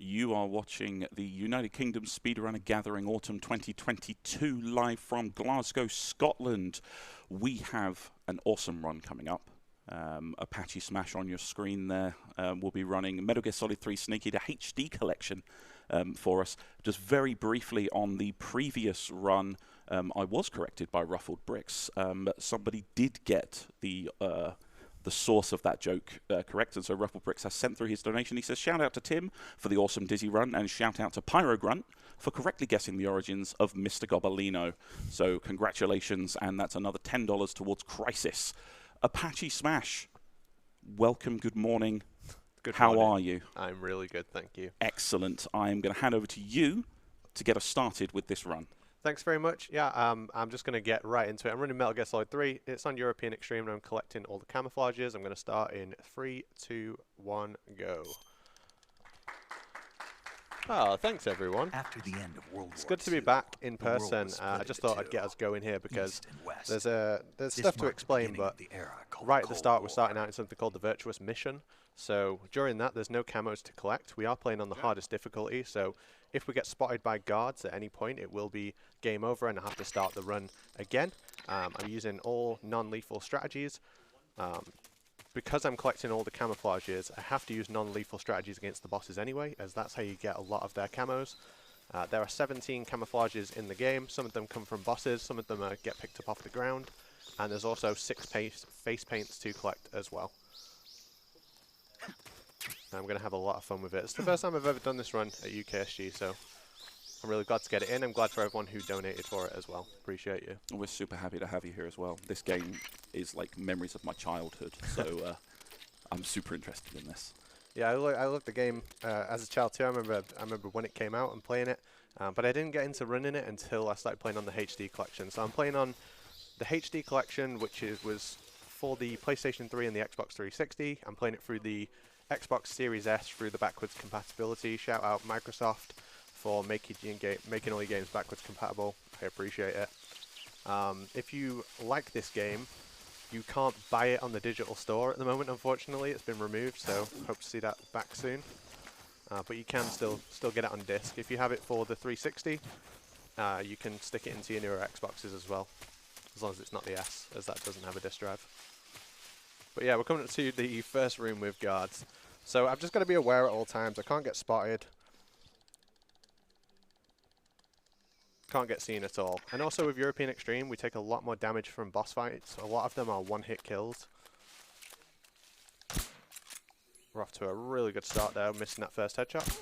You are watching the United Kingdom Speedrunner Gathering Autumn 2022 live from Glasgow, Scotland. We have an awesome run coming up. ApacheSmash on your screen there. We'll be running Metal Gear Solid 3 Snake Eater HD collection for us. Just very briefly on the previous run, I was corrected by Ruffled Bricks. Somebody did get the source of that joke correct, and so Ruffled Bricks has sent through his donation. He says, shout out to Tim for the awesome Dizzy run, and shout out to Pyro Grunt for correctly guessing the origins of Mr. Gobolino. So congratulations, and that's another $10 towards Crisis. ApacheSmash, welcome, good morning. Good How morning. are you? I'm really good, thank you. Excellent. I'm going to hand over to you to get us started with this run. Thanks very much. Yeah, I'm just going to get right into it. I'm running Metal Gear Solid 3. It's on European Extreme, and I'm collecting all the camouflages. I'm going to start in 3, 2, 1, go. Oh, thanks everyone. After the end of World War It's good to II, be back in the world person. was I split just into thought I'd two, get us going here because East and West. there's This stuff to marked the explain, beginning of but the era called right the at the Cold start we're War. starting out in something called the Virtuous Mission. So during that there's no camos to collect. We are playing on the hardest difficulty, so if we get spotted by guards at any point it will be game over and I have to start the run again. I'm using all non-lethal strategies. Because I'm collecting all the camouflages, I have to use non-lethal strategies against the bosses anyway, as that's how you get a lot of their camos. There are 17 camouflages in the game. Some of them come from bosses, some of them get picked up off the ground, and there's also 6 face paints to collect as well. I'm going to have a lot of fun with it. It's the first time I've ever done this run at UKSG, so I'm really glad to get it in. I'm glad for everyone who donated for it as well. Appreciate you. We're super happy to have you here as well. This game is like memories of my childhood, so I'm super interested in this. Yeah, I loved the game as a child too. I remember when it came out and playing it, but I didn't get into running it until I started playing on the HD collection. So I'm playing on the HD collection, which was for the PlayStation 3 and the Xbox 360. I'm playing it through the Xbox Series S through the backwards compatibility. Shout out Microsoft for making all your games backwards compatible. I appreciate it. If you like this game, you can't buy it on the digital store at the moment, unfortunately. It's been removed, so hope to see that back soon. But you can still get it on disc. If you have it for the 360, you can stick it into your newer Xboxes as well, as long as it's not the S, as that doesn't have a disc drive. But yeah, we're coming to the first room with guards. So I've just got to be aware at all times. I can't get spotted. Can't get seen at all. And also with European Extreme, we take a lot more damage from boss fights. A lot of them are one-hit kills. We're off to a really good start there, missing that first headshot.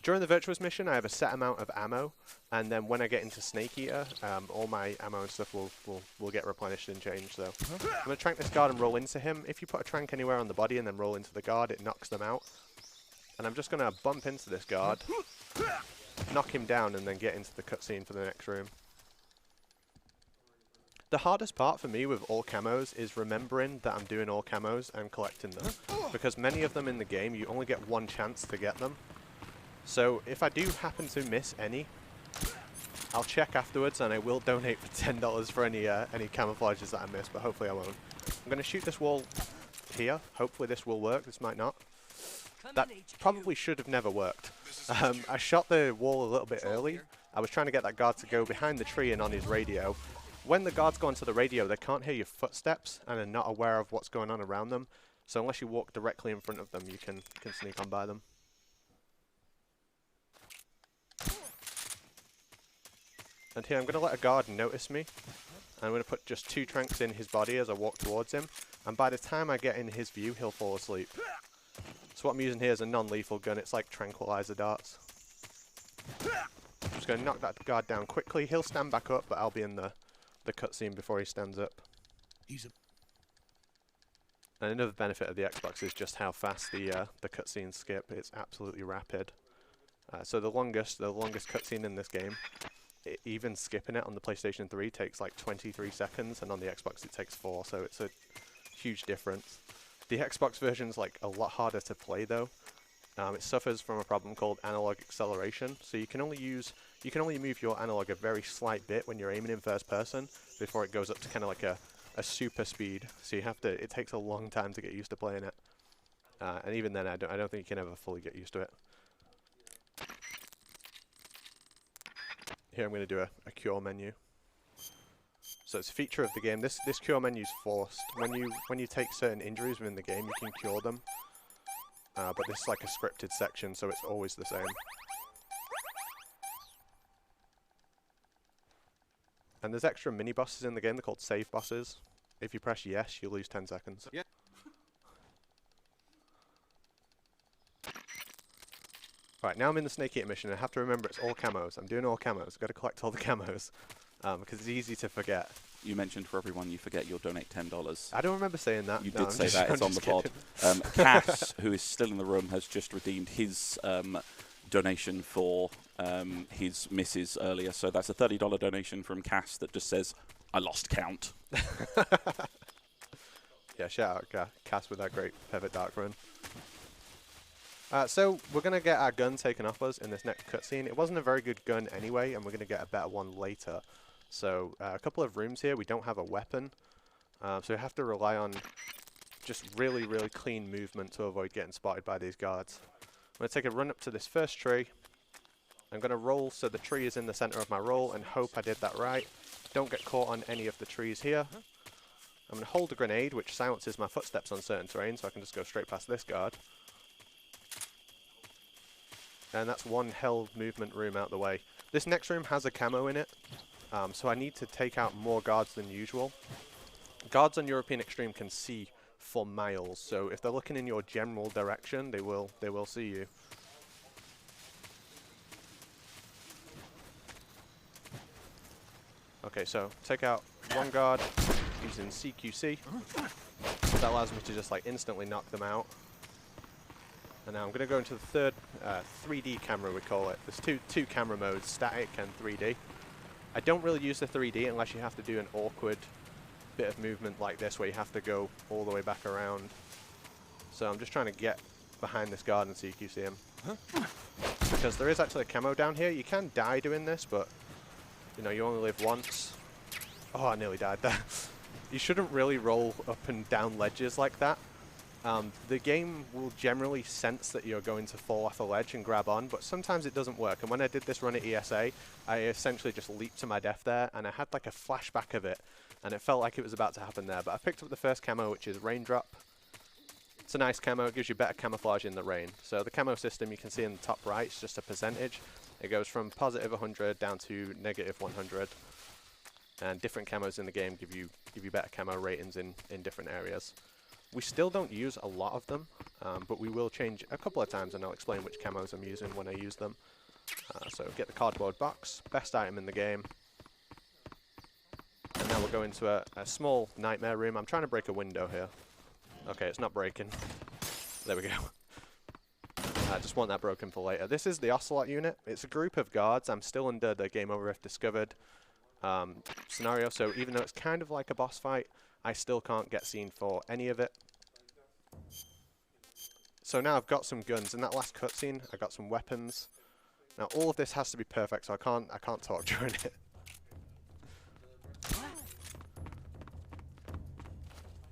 During the Virtuous Mission, I have a set amount of ammo, and then when I get into Snake Eater, all my ammo and stuff will get replenished and changed. So I'm going to trank this guard and roll into him. If you put a trank anywhere on the body and then roll into the guard, it knocks them out. And I'm just going to bump into this guard, knock him down, and then get into the cutscene for the next room. The hardest part for me with all camos is remembering that I'm doing all camos and collecting them, because many of them in the game you only get one chance to get them. So if I do happen to miss any, I'll check afterwards and I will donate for $10 for any camouflages that I miss, but hopefully I won't. I'm going to shoot this wall here. Hopefully this will work. This might not. That probably should have never worked. I shot the wall a little bit early. I was trying to get that guard to go behind the tree and on his radio. When the guards go onto the radio, they can't hear your footsteps and are not aware of what's going on around them. So unless you walk directly in front of them, you can sneak on by them. And here I'm going to let a guard notice me. I'm going to put just 2 tranks in his body as I walk towards him. And by the time I get in his view, he'll fall asleep. So what I'm using here is a non-lethal gun. It's like tranquilizer darts. I'm just going to knock that guard down quickly. He'll stand back up, but I'll be in the cutscene before he stands up. And another benefit of the Xbox is just how fast the cutscenes skip. It's absolutely rapid. So the longest cutscene in this game, even skipping it on the PlayStation 3 takes like 23 seconds, and on the Xbox it takes 4, so it's a huge difference. The Xbox version's like a lot harder to play though. It suffers from a problem called analog acceleration, so you can only move your analog a very slight bit when you're aiming in first person before it goes up to kind of like a super speed. So it takes a long time to get used to playing it. And even then, I don't think you can ever fully get used to it. Here I'm going to do a cure menu. So it's a feature of the game. This cure menu is forced. When you take certain injuries within the game, you can cure them. But this is like a scripted section, so it's always the same. And there's extra mini bosses in the game. They're called save bosses. If you press yes, you lose 10 seconds. Yeah. Right, now I'm in the Snake Eater mission. I have to remember it's all camos. I'm doing all camos. I've got to collect all the camos because it's easy to forget. You mentioned for everyone you forget you'll donate $10. I don't remember saying that. You No, did I'm say just- that. I'm It's on the just pod. Cass, who is still in the room, has just redeemed his donation for his missus earlier. So that's a $30 donation from Cass that just says, I lost count. Yeah, shout out Cass with that great Pivot Dark run. So we're going to get our gun taken off us in this next cutscene. It wasn't a very good gun anyway, and we're going to get a better one later. So a couple of rooms here, we don't have a weapon. So we have to rely on just really, really clean movement to avoid getting spotted by these guards. I'm going to take a run up to this first tree. I'm going to roll so the tree is in the center of my roll and hope I did that right. Don't get caught on any of the trees here. I'm going to hold a grenade, which silences my footsteps on certain terrain, so I can just go straight past this guard. And that's one hell movement room out the way. This next room has a camo in it, so I need to take out more guards than usual. Guards on European Extreme can see for miles, so if they're looking in your general direction, they will see you. Okay, so take out one guard using CQC. That allows me to just like instantly knock them out. And now I'm going to go into the third 3D camera, we call it. There's two camera modes, static and 3D. I don't really use the 3D unless you have to do an awkward bit of movement like this where you have to go all the way back around. So I'm just trying to get behind this guard and CQC him. Because there is actually a camo down here. You can die doing this, but you know, you only live once. Oh, I nearly died there. You shouldn't really roll up and down ledges like that. The game will generally sense that you're going to fall off a ledge and grab on, but sometimes it doesn't work. And when I did this run at ESA, I essentially just leaped to my death there, and I had like a flashback of it, and it felt like it was about to happen there. But I picked up the first camo, which is Raindrop. It's a nice camo. It gives you better camouflage in the rain. So the camo system you can see in the top right is just a percentage. It goes from positive 100 down to negative 100. And different camos in the game give you better camo ratings in different areas. We still don't use a lot of them, but we will change a couple of times, and I'll explain which camos I'm using when I use them. So get the cardboard box, best item in the game. And now we'll go into a small nightmare room. I'm trying to break a window here. Okay, it's not breaking. There we go. I just want that broken for later. This is the Ocelot unit. It's a group of guards. I'm still under the Game Over if Discovered scenario, so even though it's kind of like a boss fight, I still can't get seen for any of it. So now I've got some guns. In that last cutscene, I got some weapons. Now all of this has to be perfect, so I can't talk during it.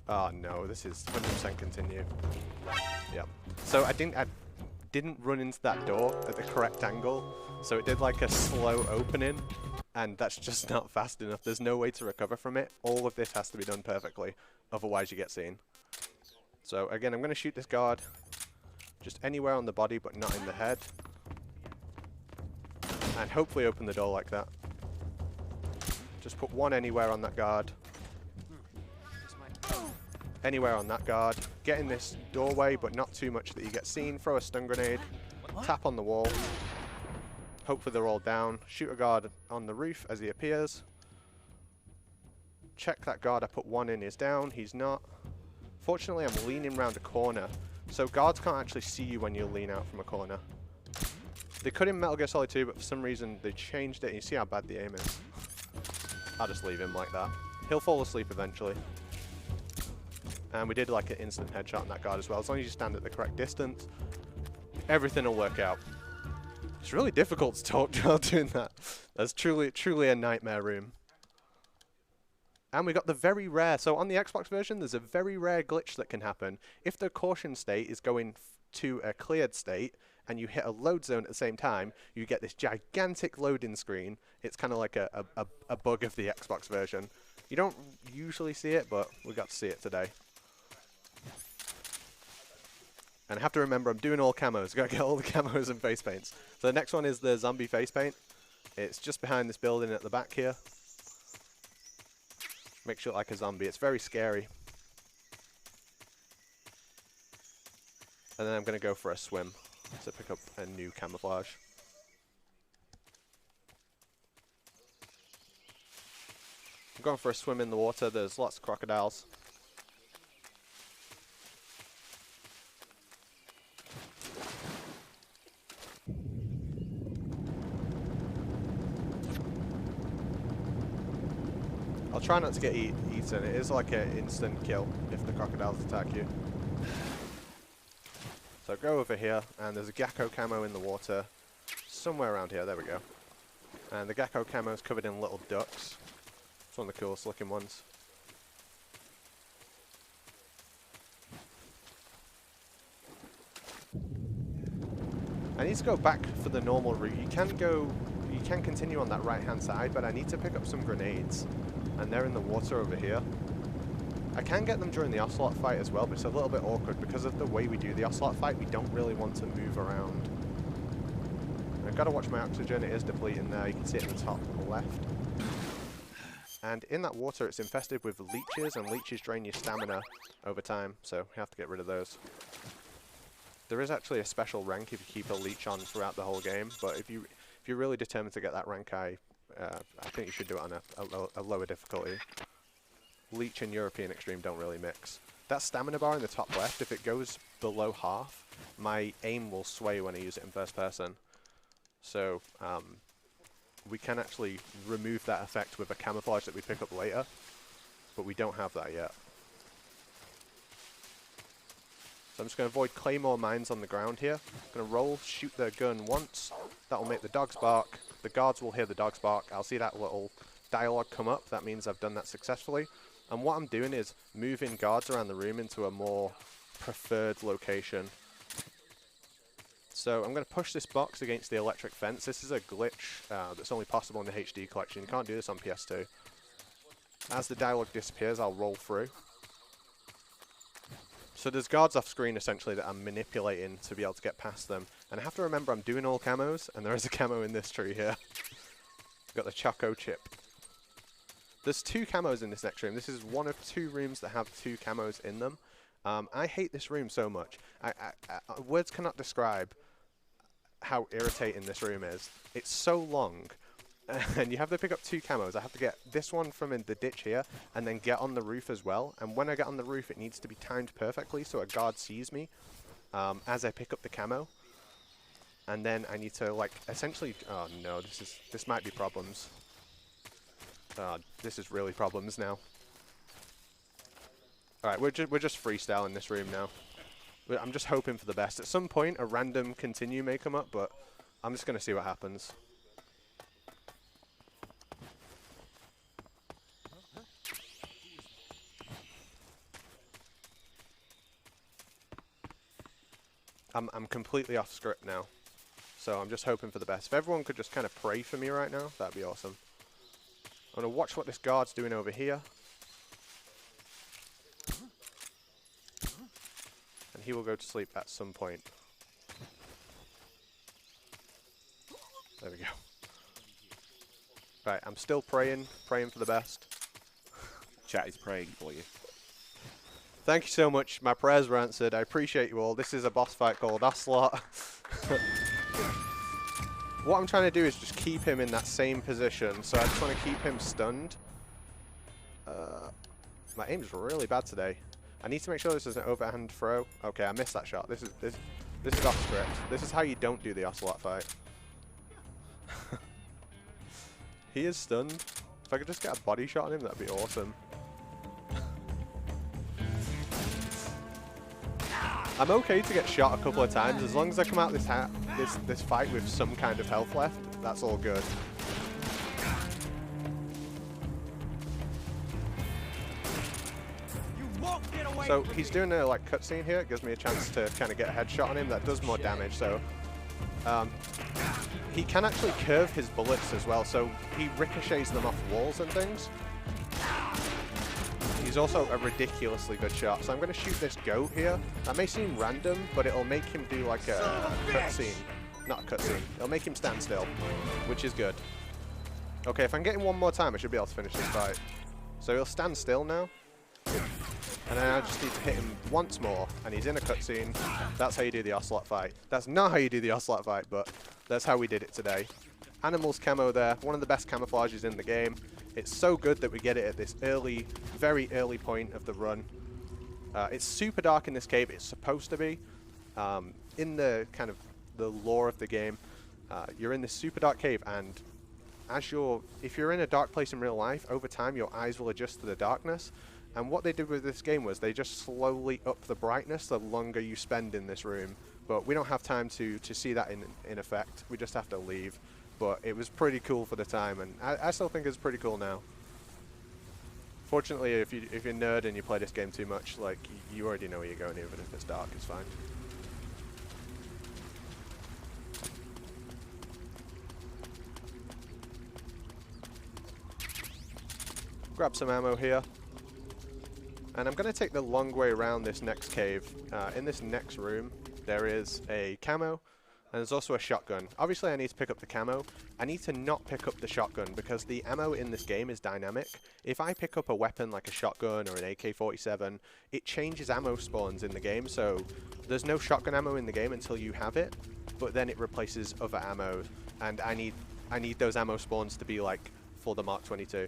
Oh no, this is 100% continue. Yep. So I didn't run into that door at the correct angle, so it did like a slow opening. And that's just not fast enough. There's no way to recover from it. All of this has to be done perfectly, otherwise you get seen. So again, I'm going to shoot this guard just anywhere on the body, but not in the head. And hopefully open the door like that. Just put one anywhere on that guard. Anywhere on that guard. Get in this doorway, but not too much that you get seen. Throw a stun grenade. Tap on the wall. Hopefully they're all down. Shoot a guard on the roof as he appears. Check that guard I put one in is down. He's not. Fortunately, I'm leaning around a corner, so guards can't actually see you when you lean out from a corner. They could in Metal Gear Solid 2, but for some reason they changed it. And you see how bad the aim is. I'll just leave him like that. He'll fall asleep eventually. And we did like an instant headshot on that guard as well. As long as you stand at the correct distance, everything will work out. It's really difficult to talk while doing that. That's truly a nightmare room. And we got the very rare, so on the Xbox version, there's a very rare glitch that can happen. If the caution state is going to a cleared state, and you hit a load zone at the same time, you get this gigantic loading screen. It's kind of like a bug of the Xbox version. You don't usually see it, but we got to see it today. And I have to remember, I'm doing all camos. Got to get all the camos and face paints. So the next one is the zombie face paint. It's just behind this building at the back here. Makes you look like a zombie. It's very scary. And then I'm going to go for a swim to pick up a new camouflage. I'm going for a swim in the water. There's lots of crocodiles. I'll try not to get eaten. It is like an instant kill if the crocodiles attack you. So go over here, and there's a gecko camo in the water. Somewhere around here, there we go. And the gecko camo is covered in little ducks. It's one of the coolest looking ones. I need to go back for the normal route. You can continue on that right hand side, but I need to pick up some grenades. And they're in the water over here. I can get them during the Ocelot fight as well, but it's a little bit awkward because of the way we do the Ocelot fight. We don't really want to move around. I've got to watch my oxygen. It is depleting there. You can see it in the top left. And in that water, it's infested with leeches, and leeches drain your stamina over time, so you have to get rid of those. There is actually a special rank if you keep a leech on throughout the whole game, but if you're really determined to get that rank, I think you should do it on a lower difficulty. Leech and European Extreme don't really mix. That stamina bar in the top left, if it goes below half, my aim will sway when I use it in first person. So we can actually remove that effect with a camouflage that we pick up later, but we don't have that yet. So I'm just going to avoid claymore mines on the ground here. I'm going to roll, shoot the gun once. That will make the dogs bark. The guards will hear the dogs bark. I'll see that little dialogue come up. That means I've done that successfully. And what I'm doing is moving guards around the room into a more preferred location. So I'm going to push this box against the electric fence. This is a glitch that's only possible in the HD collection. You can't do this on PS2. As the dialogue disappears, I'll roll through. So there's guards off screen essentially that I'm manipulating to be able to get past them. And I have to remember I'm doing all camos, and there is a camo in this tree here. Got the Choco Chip. There's 2 camos in this next room. This is one of 2 rooms that have 2 camos in them. I hate this room so much. Words cannot describe how irritating this room is. It's so long. And you have to pick up 2 camos. I have to get this one from in the ditch here, and then get on the roof as well. And when I get on the roof, it needs to be timed perfectly so a guard sees me as I pick up the camo. And then I need to, like, essentially... Oh, no, this might be problems. This is really problems now. Alright, we're just freestyling this room now. I'm just hoping for the best. At some point, a random continue may come up, but I'm just going to see what happens. I'm completely off script now. So I'm just hoping for the best. If everyone could just kind of pray for me right now, that'd be awesome. I'm going to watch what this guard's doing over here. And he will go to sleep at some point. There we go. Right, I'm still praying for the best. Chat is praying for you. Thank you so much. My prayers were answered. I appreciate you all. This is a boss fight called Ocelot. What I'm trying to do is just keep him in that same position. So I just want to keep him stunned. My aim's really bad today. I need to make sure this is an overhand throw. Okay, I missed that shot. This is off script. This is how you don't do the Ocelot fight. He is stunned. If I could just get a body shot on him, that'd be awesome. I'm okay to get shot a couple of times as long as I come out this fight with some kind of health left. That's all good. So he's doing a like cutscene here. It gives me a chance to kind of get a headshot on him that does more damage. So he can actually curve his bullets as well. So he ricochets them off walls and things. He's also a ridiculously good shot. So I'm going to shoot this goat here. That may seem random, but it'll make him do like a cutscene. Not a cutscene. It'll make him stand still, which is good. Okay, if I'm getting one more time, I should be able to finish this fight. So he'll stand still now. And then I just need to hit him once more, and he's in a cutscene. That's how you do the Ocelot fight. That's not how you do the Ocelot fight, but that's how we did it today. Animals camo there, one of the best camouflages in the game. It's so good that we get it at this early, very early point of the run. It's super dark in this cave. It's supposed to be. In the kind of the lore of the game, you're in this super dark cave, and if you're in a dark place in real life, over time your eyes will adjust to the darkness. And what they did with this game was they just slowly up the brightness the longer you spend in this room. But we don't have time to see that in effect. We just have to leave. But it was pretty cool for the time, and I still think it's pretty cool now. Fortunately, if you're a nerd and you play this game too much, like you already know where you're going, even if it's dark, it's fine. Grab some ammo here. And I'm going to take the long way around this next cave. In this next room, there is a camo, and there's also a shotgun. Obviously, I need to pick up the camo. I need to not pick up the shotgun, because the ammo in this game is dynamic. If I pick up a weapon like a shotgun or an AK-47, it changes ammo spawns in the game, so there's no shotgun ammo in the game until you have it, but then it replaces other ammo, and I need those ammo spawns to be like for the Mark 22.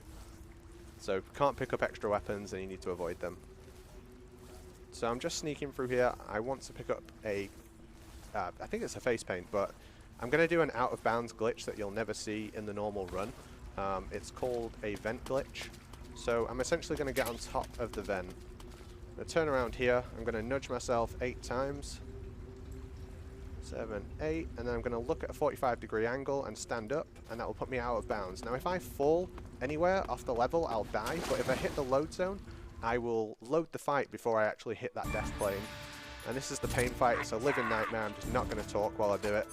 So can't pick up extra weapons, and you need to avoid them. So I'm just sneaking through here. I want to pick up a, I think it's a face paint, but I'm going to do an out of bounds glitch that you'll never see in the normal run. It's called a vent glitch. So I'm essentially going to get on top of the vent. I'm going to turn around here. I'm going to nudge myself 8 times. 7, 8, and then I'm going to look at a 45-degree angle and stand up, and that will put me out of bounds. Now if I fall anywhere off the level, I'll die, but if I hit the load zone, I will load the fight before I actually hit that death plane. And this is the pain fight. It's a living nightmare. I'm just not going to talk while I do it.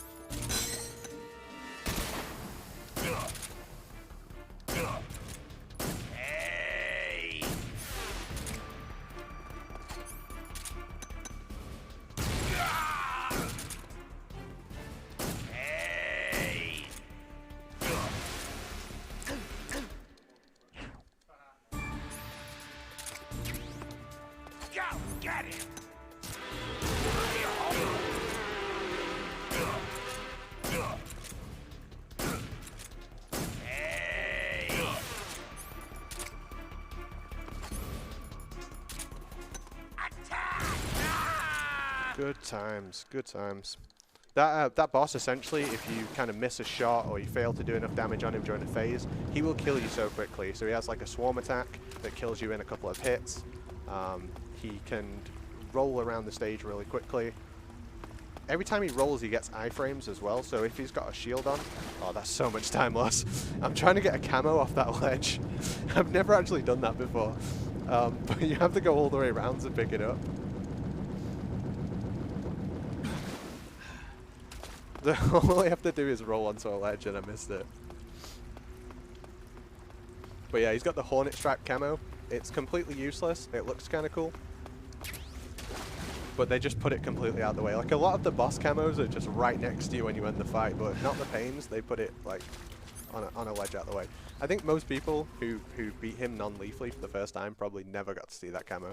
Good times, good times. That boss, essentially, if you kind of miss a shot or you fail to do enough damage on him during a phase, he will kill you so quickly. So he has like a swarm attack that kills you in a couple of hits. He can roll around the stage really quickly. Every time he rolls, he gets iframes as well. So if he's got a shield on, oh, that's so much time loss. I'm trying to get a camo off that ledge. I've never actually done that before. But you have to go all the way around to pick it up. All I have to do is roll onto a ledge, and I missed it. But yeah, he's got the Hornet Stripe camo. It's completely useless. It looks kind of cool. But they just put it completely out of the way. Like, a lot of the boss camos are just right next to you when you end the fight, but not the pains. They put it, like, on a ledge out of the way. I think most people who beat him non-lethally for the first time probably never got to see that camo.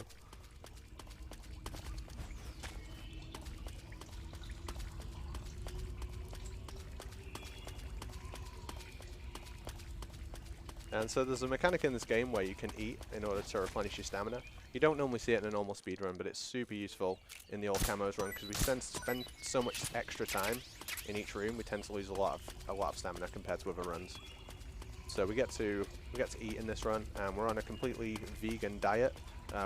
And so there's a mechanic in this game where you can eat in order to replenish your stamina. You don't normally see it in a normal speedrun, but it's super useful in the all camos run, because we tend to spend so much extra time in each room. We tend to lose a lot of stamina compared to other runs. So we get to eat in this run, and we're on a completely vegan diet.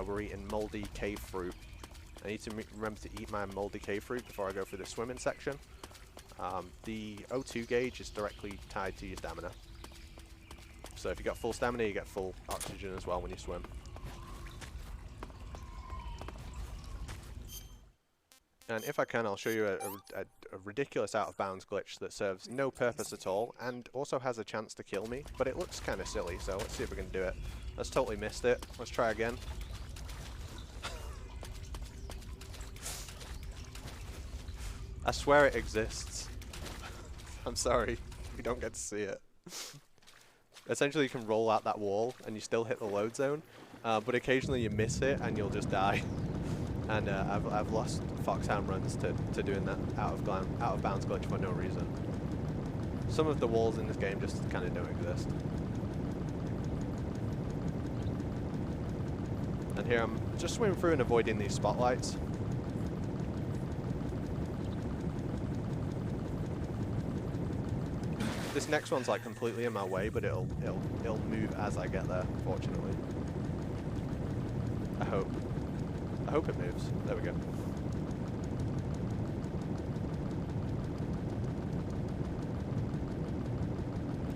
We're eating moldy cave fruit. I need to remember to eat my moldy cave fruit before I go through the swimming section. The O2 gauge is directly tied to your stamina. So if you got full stamina, you get full oxygen as well when you swim. And if I can, I'll show you a ridiculous out-of-bounds glitch that serves no purpose at all, and also has a chance to kill me, but it looks kind of silly, so let's see if we can do it. Let's totally missed it. Let's try again. I swear it exists. I'm sorry, you don't get to see it. Essentially, you can roll out that wall, and you still hit the load zone, but occasionally you miss it, and you'll just die. And I've lost Foxhound runs to doing that out of bounds glitch for no reason. Some of the walls in this game just kind of don't exist. And here I'm just swimming through and avoiding these spotlights. This next one's like completely in my way, but it'll move as I get there, fortunately. I hope it moves. There we go.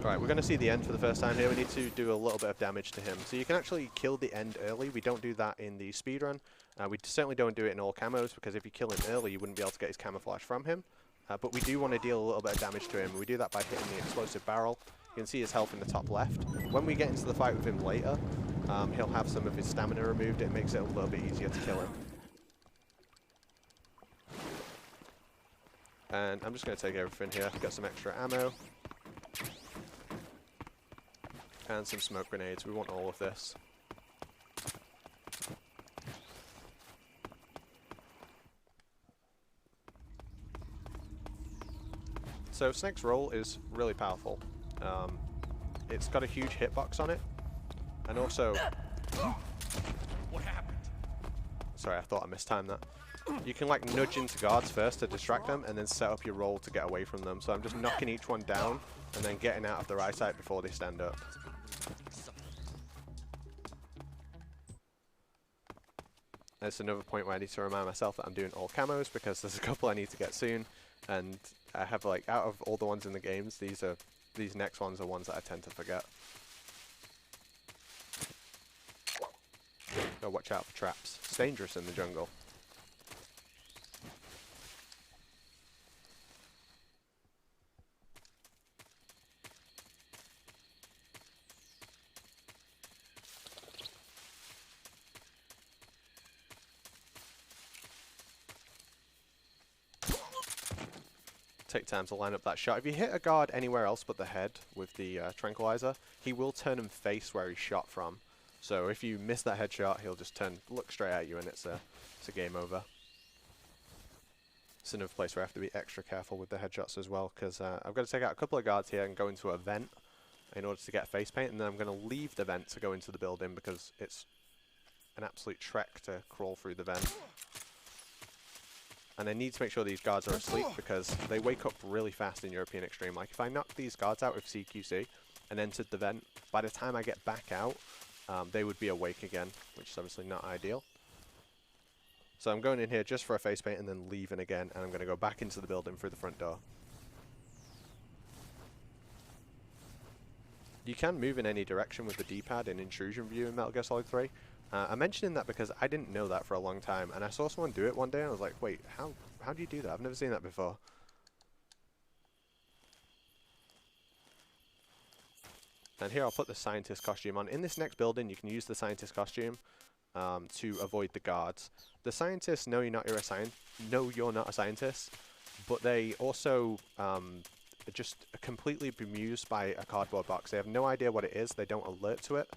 Alright, we're going to see the end for the first time here. We need to do a little bit of damage to him. So you can actually kill the end early. We don't do that in the speedrun. We certainly don't do it in all camos, because if you kill him early, you wouldn't be able to get his camouflage from him. But we do want to deal a little bit of damage to him. We do that by hitting the explosive barrel. You can see his health in the top left. When we get into the fight with him later, he'll have some of his stamina removed. It makes it a little bit easier to kill him. And I'm just going to take everything here. Got some extra ammo. And some smoke grenades. We want all of this. So Snake's roll is really powerful. It's got a huge hitbox on it. And also... What happened? Sorry, I thought I mistimed that. You can like nudge into guards first to distract them, and then set up your roll to get away from them. So I'm just knocking each one down, and then getting out of their eyesight before they stand up. That's another point where I need to remind myself that I'm doing all camos, because there's a couple I need to get soon. And I have like, out of all the ones in the games, these next ones are ones that I tend to forget. So watch out for traps. It's dangerous in the jungle. Take time to line up that shot. If you hit a guard anywhere else but the head with the tranquilizer, he will turn and face where he shot from. So if you miss that headshot, he'll just look straight at you, and it's a game over. It's another place where I have to be extra careful with the headshots as well, because I've got to take out a couple of guards here and go into a vent in order to get face paint, and then I'm going to leave the vent to go into the building, because it's an absolute trek to crawl through the vent. And I need to make sure these guards are asleep, because they wake up really fast in European Extreme. Like, if I knocked these guards out with CQC and entered the vent, by the time I get back out, they would be awake again, which is obviously not ideal. So I'm going in here just for a face paint and then leaving again, and I'm going to go back into the building through the front door. You can move in any direction with the D-pad in intrusion view in Metal Gear Solid 3. I'm mentioning that because I didn't know that for a long time, and I saw someone do it one day, and I was like, wait, how do you do that? I've never seen that before. And here I'll put the scientist costume on. In this next building, you can use the scientist costume to avoid the guards. The scientists know you're not a scientist, but they also are just completely bemused by a cardboard box. They have no idea what it is. They don't alert to it.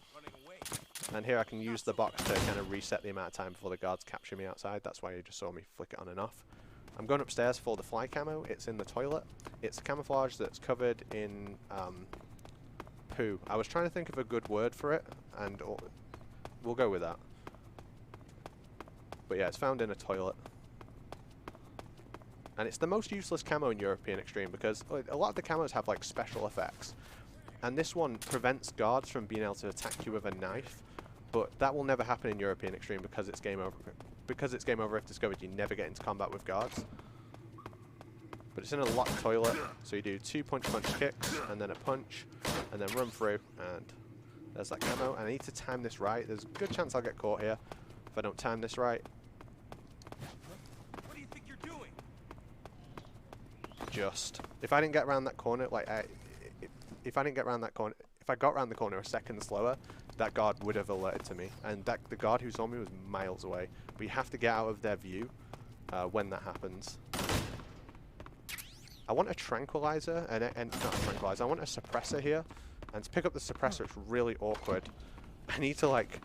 And here I can use the box to kind of reset the amount of time before the guards capture me outside. That's why you just saw me flick it on and off. I'm going upstairs for the fly camo. It's in the toilet. It's camouflage that's covered in poo. I was trying to think of a good word for it, and we'll go with that. But yeah, it's found in a toilet. And it's the most useless camo in European Extreme, because a lot of the camos have like special effects. And this one prevents guards from being able to attack you with a knife, but that will never happen in European Extreme because it's game over. Because it's game over if discovered, you never get into combat with guards. But it's in a locked toilet, so you do 2 punch-punch kicks, and then a punch, and then run through, and there's that camo. And I need to time this right. There's a good chance I'll get caught here if I don't time this right. What do you think you're doing? just, if I didn't get around that corner, like if I didn't get around that corner, if I got around the corner a second slower, that guard would have alerted to me, and the guard who saw me was miles away. But you have to get out of their view when that happens. I want a tranquilizer, and not a tranquilizer, I want a suppressor here, and to pick up the suppressor it's really awkward. I need to like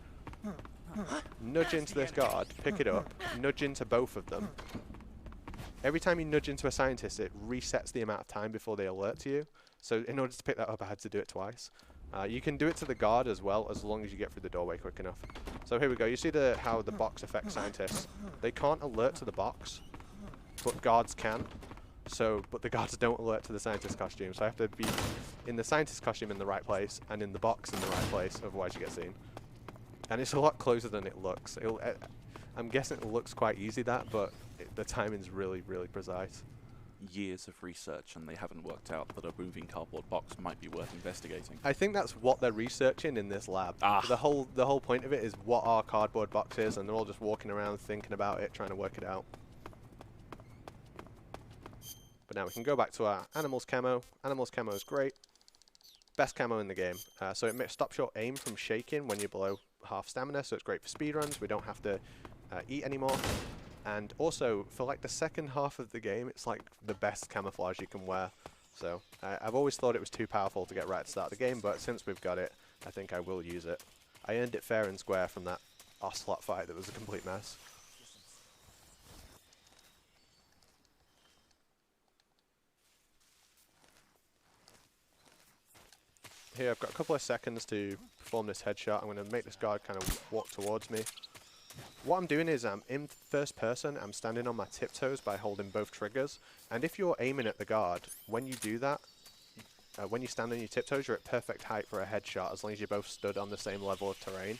nudge into this guard, pick it up, nudge into both of them. Every time you nudge into a scientist, it resets the amount of time before they alert to you. So in order to pick that up, I had to do it twice. You can do it to the guard as well, as long as you get through the doorway quick enough. So here we go. You see how the box affects scientists. They can't alert to the box, but guards can. But the guards don't alert to the scientist costume. So I have to be in the scientist costume in the right place, and in the box in the right place, otherwise you get seen. And it's a lot closer than it looks. I'm guessing it looks quite easy, but the timing's really, really precise. Years of research, and they haven't worked out that a moving cardboard box might be worth investigating. I think that's what they're researching in this lab. The whole point of it is what are cardboard boxes, and they're all just walking around thinking about it, trying to work it out. But now we can go back to our animals camo. Animals camo is great. Best camo in the game. So it stops your aim from shaking when you're below half stamina, so it's great for speedruns. We don't have to eat anymore. And also, for like the second half of the game, it's like the best camouflage you can wear. So I've always thought it was too powerful to get right at the start of the game, but since we've got it, I think I will use it. I earned it fair and square from that Ocelot fight that was a complete mess. Here, I've got a couple of seconds to perform this headshot. I'm going to make this guard kind of walk towards me. What I'm doing is I'm in first person, I'm standing on my tiptoes by holding both triggers, and if you're aiming at the guard, when you do that, when you stand on your tiptoes, you're at perfect height for a headshot as long as you both stood on the same level of terrain.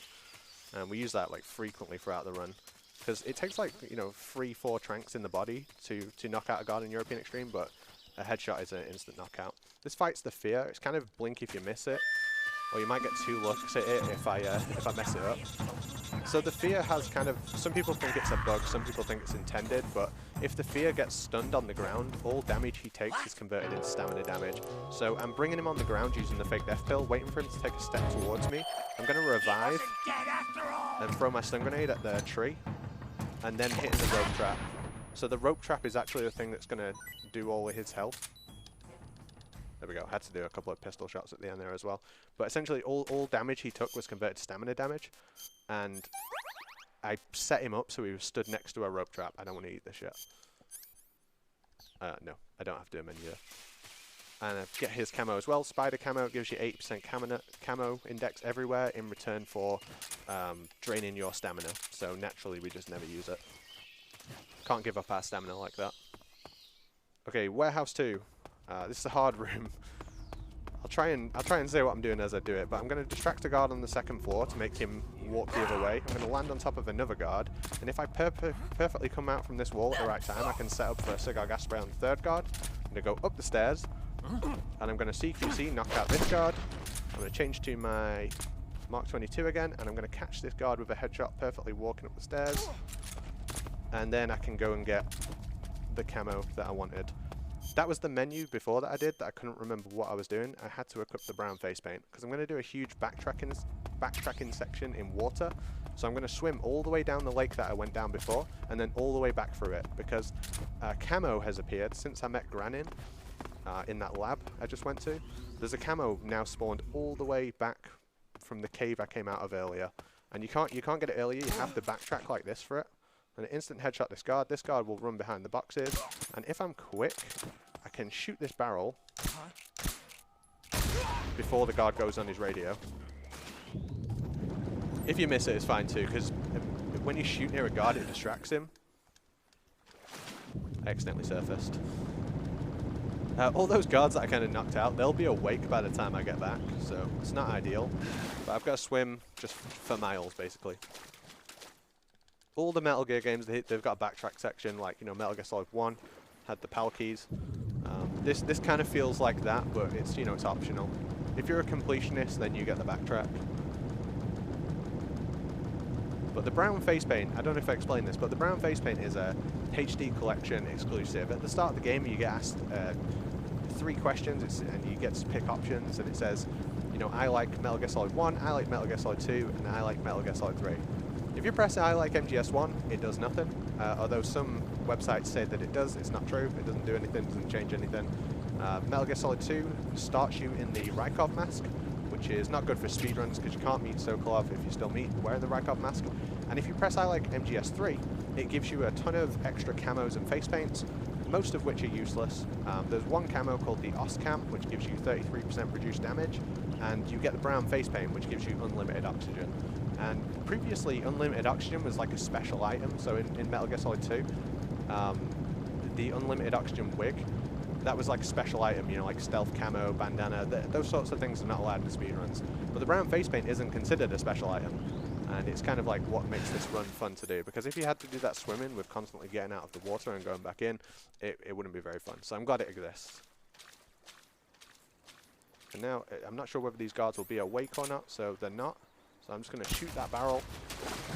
And we use that like frequently throughout the run, because it takes like 3-4 tranks in the body to knock out a guard in European Extreme, but a headshot is an instant knockout. This fight's the fear. It's kind of blink if you miss it, or you might get 2 looks at it if I mess it up. So the fear has kind of, some people think it's a bug, some people think it's intended, but if the fear gets stunned on the ground, all damage he takes is converted into stamina damage. So I'm bringing him on the ground using the fake death pill, waiting for him to take a step towards me. I'm going to revive and throw my stun grenade at the tree, and then hitting the rope trap. So the rope trap is actually the thing that's going to do all of his health. There we go. Had to do a couple of pistol shots at the end there as well. But essentially all damage he took was converted to stamina damage. And I set him up so he was stood next to a rope trap. I don't want to eat this yet. No, I don't have to do a menu there. And I get his camo as well. Spider camo gives you 8% camo index everywhere in return for draining your stamina. So naturally we just never use it. Can't give up our stamina like that. Okay, Warehouse 2. This is a hard room. I'll try and say what I'm doing as I do it, but I'm going to distract a guard on the second floor to make him walk the other way. I'm going to land on top of another guard, and if I perfectly come out from this wall at the right time, I can set up for a cigar gas spray on the third guard. I'm going to go up the stairs, and I'm going to CQC, knock out this guard. I'm going to change to my Mark 22 again, and I'm going to catch this guard with a headshot perfectly walking up the stairs. And then I can go and get the camo that I wanted. That was the menu before that I did that I couldn't remember what I was doing. I had to equip the brown face paint because I'm going to do a huge backtracking section in water. So I'm going to swim all the way down the lake that I went down before and then all the way back through it because camo has appeared since I met Granin in that lab I just went to. There's a camo now spawned all the way back from the cave I came out of earlier. And you can't get it earlier, you have to backtrack like this for it. And an instant headshot this guard. This guard will run behind the boxes. And if I'm quick, I can shoot this barrel before the guard goes on his radio. If you miss it, it's fine too, because when you shoot near a guard, it distracts him. I accidentally surfaced. All those guards that I kind of knocked out, they'll be awake by the time I get back, so it's not ideal. But I've got to swim just for miles, basically. All the Metal Gear games, they've got a backtrack section, like, Metal Gear Solid 1 had the PAL keys. This kind of feels like that, but it's, it's optional. If you're a completionist, then you get the backtrack. But the brown face paint, I don't know if I explained this, but the brown face paint is a HD collection exclusive. At the start of the game, you get asked 3 questions, and you get to pick options, and it says, you know, I like Metal Gear Solid 1, I like Metal Gear Solid 2, and I like Metal Gear Solid 3. If you press I like MGS1, it does nothing. Although some websites say that it does, it's not true. It doesn't do anything, doesn't change anything. Metal Gear Solid 2 starts you in the Rykov mask, which is not good for speedruns because you can't meet Sokolov if you still wearing the Rykov mask. And if you press I like MGS3, it gives you a ton of extra camos and face paints, most of which are useless. There's one camo called the Oscam, which gives you 33% reduced damage, and you get the brown face paint, which gives you unlimited oxygen. And previously, unlimited oxygen was like a special item, so in Metal Gear Solid 2, the unlimited oxygen wig, that was like a special item, you know, like stealth camo, bandana, those sorts of things are not allowed in speedruns. But the brown face paint isn't considered a special item, and it's kind of like what makes this run fun to do, because if you had to do that swimming with constantly getting out of the water and going back in, it wouldn't be very fun. So I'm glad it exists. And now, I'm not sure whether these guards will be awake or not, so they're not. So I'm just going to shoot that barrel,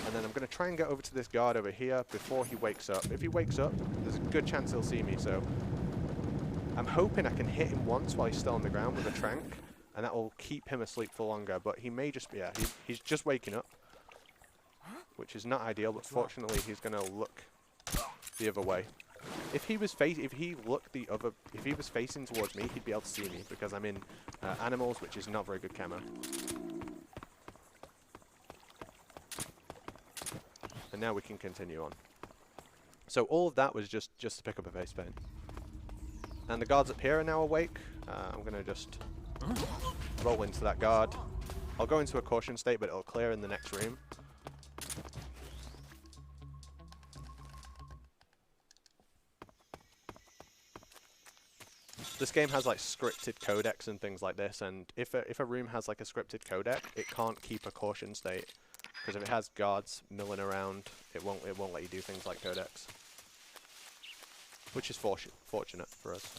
and then I'm going to try and get over to this guard over here before he wakes up. If he wakes up, there's a good chance he'll see me, so I'm hoping I can hit him once while he's still on the ground with a trank, and that will keep him asleep for longer, but he may just be, yeah, he's just waking up, which is not ideal, but fortunately he's going to look the other way. If he was facing towards me, he'd be able to see me, because I'm in animals, which is not very good camo. And now we can continue on. So all of that was just to pick up a face paint. And the guards up here are now awake. I'm going to just roll into that guard. I'll go into a caution state, but it'll clear in the next room. This game has like scripted codecs and things like this, and if a room has like a scripted codec, it can't keep a caution state. Because if it has guards milling around, it won't let you do things like codecs, which is fortunate for us.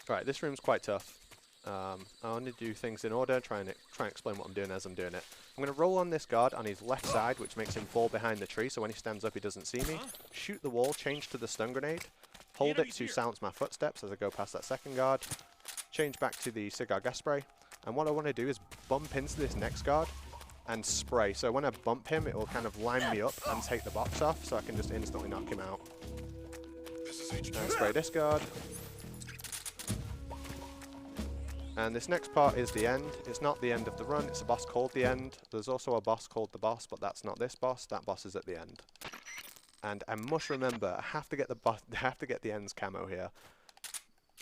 Right, this room's quite tough. I want to do things in order, try and explain what I'm doing as I'm doing it. I'm going to roll on this guard on his left side, which makes him fall behind the tree, so when he stands up he doesn't see me. Shoot the wall, change to the stun grenade, hold it to silence my footsteps as I go past that second guard, change back to the cigar gas spray, and what I want to do is bump into this next guard and spray. So when I bump him, it will kind of line me up and take the box off, so I can just instantly knock him out. And spray this guard. And this next part is the end. It's not the end of the run, it's a boss called the end. There's also a boss called the boss, but that's not this boss. That boss is at the end. And I must remember, I have to get the ends camo here.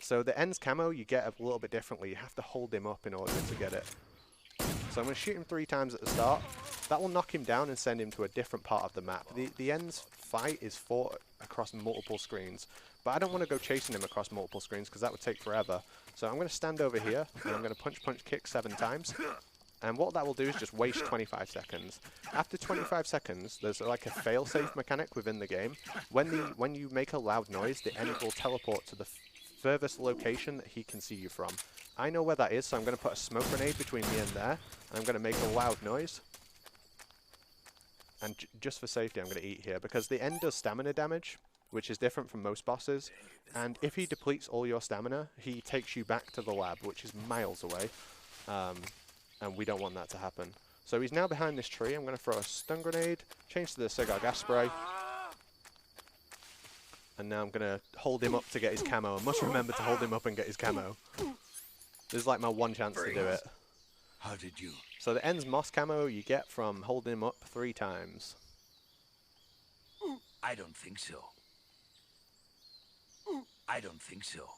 So the ends camo you get a little bit differently. You have to hold him up in order to get it. So I'm going to shoot him 3 times at the start. That will knock him down and send him to a different part of the map. The ends fight is fought across multiple screens. But I don't want to go chasing him across multiple screens because that would take forever. So I'm going to stand over here and I'm going to punch, punch, kick 7 times. And what that will do is just waste 25 seconds. After 25 seconds, there's like a fail-safe mechanic within the game. When you make a loud noise, the end will teleport to the furthest location that he can see you from. I know where that is, so I'm going to put a smoke grenade between me and there. And I'm going to make a loud noise. And just for safety, I'm going to eat here, because the end does stamina damage, which is different from most bosses. And if he depletes all your stamina, he takes you back to the lab, which is miles away. And we don't want that to happen. So he's now behind this tree. I'm going to throw a stun grenade, change to the cigar gas spray. And now I'm going to hold him up to get his camo. I must remember to hold him up and get his camo. This is like my one chance to do it. How did you? So the ends moss camo you get from holding him up 3 times. I don't think so. I don't think so.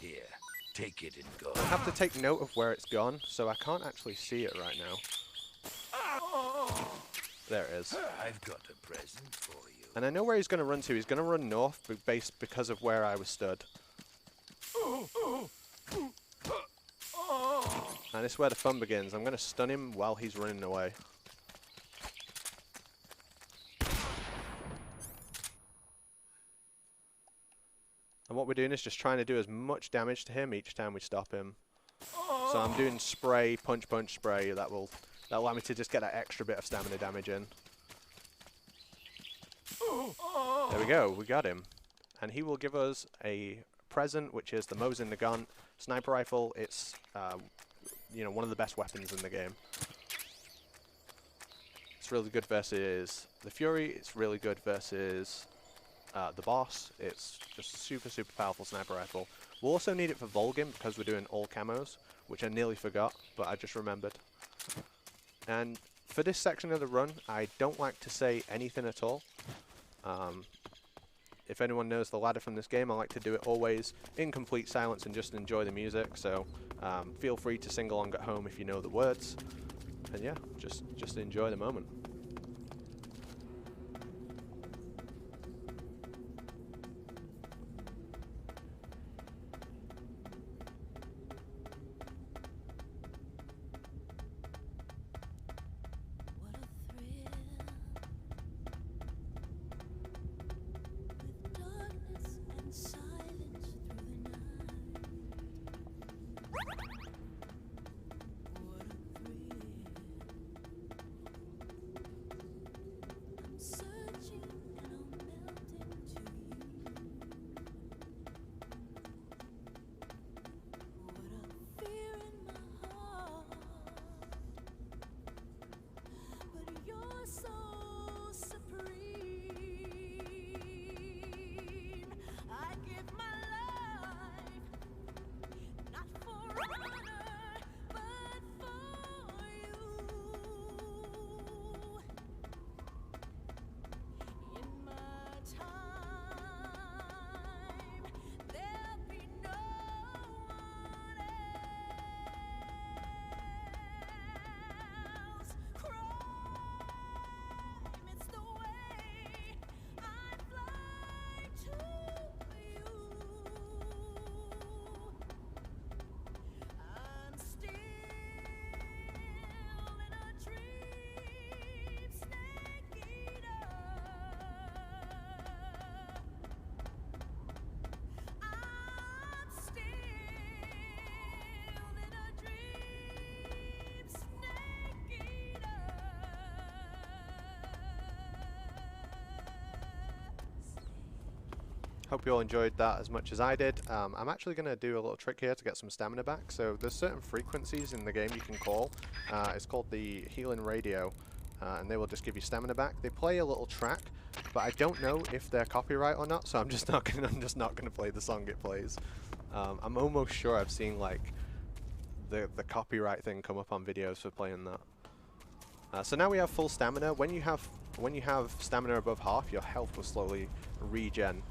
Here, take it and go. I have to take note of where it's gone, so I can't actually see it right now. There it is. I've got a present for you. And I know where he's going to run to. He's going to run north based because of where I was stood. And this is where the fun begins. I'm going to stun him while he's running away. And what we're doing is just trying to do as much damage to him each time we stop him. So I'm doing spray, punch, punch, spray. That'll allow me to just get that extra bit of stamina damage in. There we go, we got him. And he will give us a present, which is the Mosin Nagant sniper rifle. It's you know, one of the best weapons in the game. It's really good versus the Fury. It's really good versus the boss. It's just a super, super powerful sniper rifle. We'll also need it for Volgin because we're doing all camos, which I nearly forgot, but I just remembered. And for this section of the run, I don't like to say anything at all. If anyone knows the ladder from this game, I like to do it always in complete silence and just enjoy the music. So feel free to sing along at home if you know the words. And yeah, just enjoy the moment. Hope you all enjoyed that as much as I did. I'm actually going to do a little trick here to get some stamina back. So there's certain frequencies in the game you can call. It's called the healing radio, and they will just give you stamina back. They play a little track, but I don't know if they're copyright or not. So I'm just not gonna play the song it plays. I'm almost sure I've seen like the copyright thing come up on videos for playing that. So now we have full stamina. When you have stamina above half, your health will slowly regen.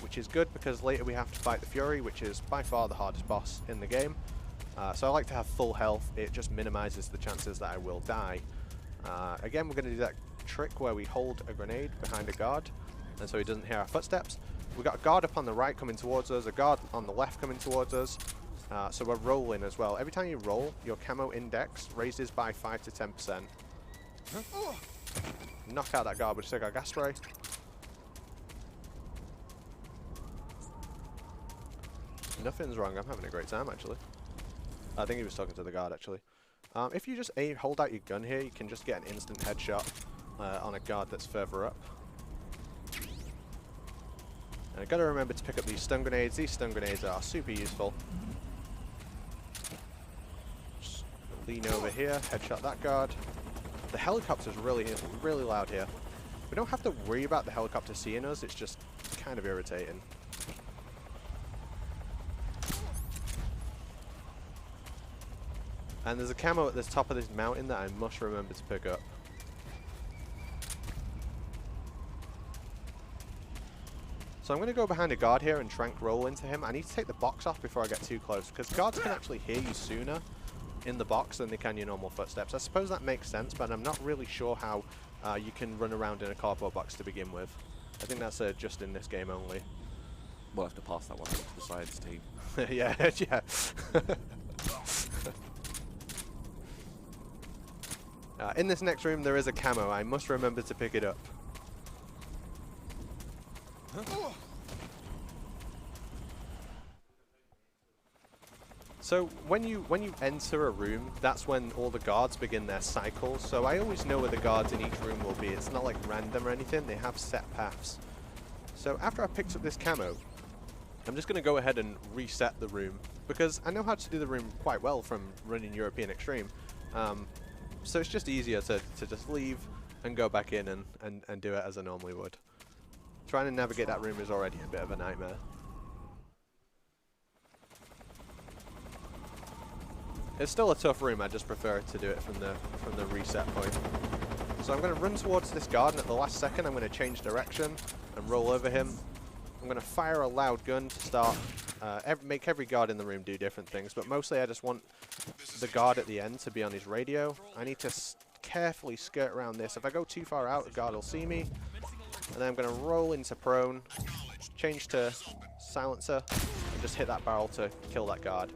Which is good because later we have to fight the Fury, which is by far the hardest boss in the game. So I like to have full health. It just minimizes the chances that I will die. Again, we're going to do that trick where we hold a grenade behind a guard, and so he doesn't hear our footsteps. We've got a guard up on the right coming towards us, a guard on the left coming towards us. So we're rolling as well. Every time you roll, your camo index raises by 5 to 10%. Knock out that guard with a gas spray. Nothing's wrong, I'm having a great time actually. I think he was talking to the guard actually. If you just hold out your gun here, you can just get an instant headshot on a guard that's further up. And I've got to remember to pick up these stun grenades. These stun grenades are super useful. Just lean over here, headshot that guard. The helicopter's really loud here. We don't have to worry about the helicopter seeing us, it's just kind of irritating. And there's a camo at the top of this mountain that I must remember to pick up. So I'm going to go behind a guard here and trank roll into him. I need to take the box off before I get too close, because guards can actually hear you sooner in the box than they can your normal footsteps. I suppose that makes sense, but I'm not really sure how you can run around in a cardboard box to begin with. I think that's just in this game only. We'll have to pass that one to the science team. Yeah, yeah. In this next room there is a camo. I must remember to pick it up. So when you enter a room, that's when all the guards begin their cycle. So I always know where the guards in each room will be. It's not like random or anything. They have set paths. So after I picked up this camo, I'm just going to go ahead and reset the room, because I know how to do the room quite well from running European Extreme. So it's just easier to just leave and go back in and do it as I normally would. Trying to navigate that room is already a bit of a nightmare. It's still a tough room, I just prefer to do it from the reset point. So I'm going to run towards this guard, and at the last second I'm going to change direction and roll over him. I'm going to fire a loud gun to start, make every guard in the room do different things, but mostly I just want the guard at the end to be on his radio. I need to carefully skirt around this. If I go too far out, the guard will see me, and then I'm going to roll into prone, change to silencer, and just hit that barrel to kill that guard.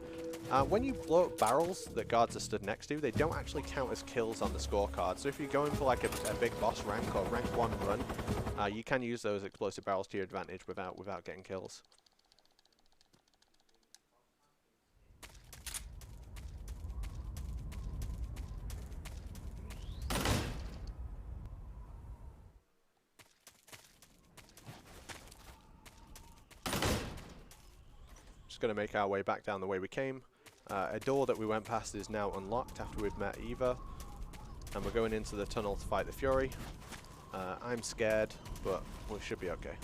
When you blow up barrels that guards are stood next to, they don't actually count as kills on the scorecard. So if you're going for like a big boss rank or rank 1 run, you can use those explosive barrels to your advantage without getting kills. Just going to make our way back down the way we came. A door that we went past is now unlocked after we've met Eva, and we're going into the tunnel to fight the Fury. I'm scared, but we should be okay.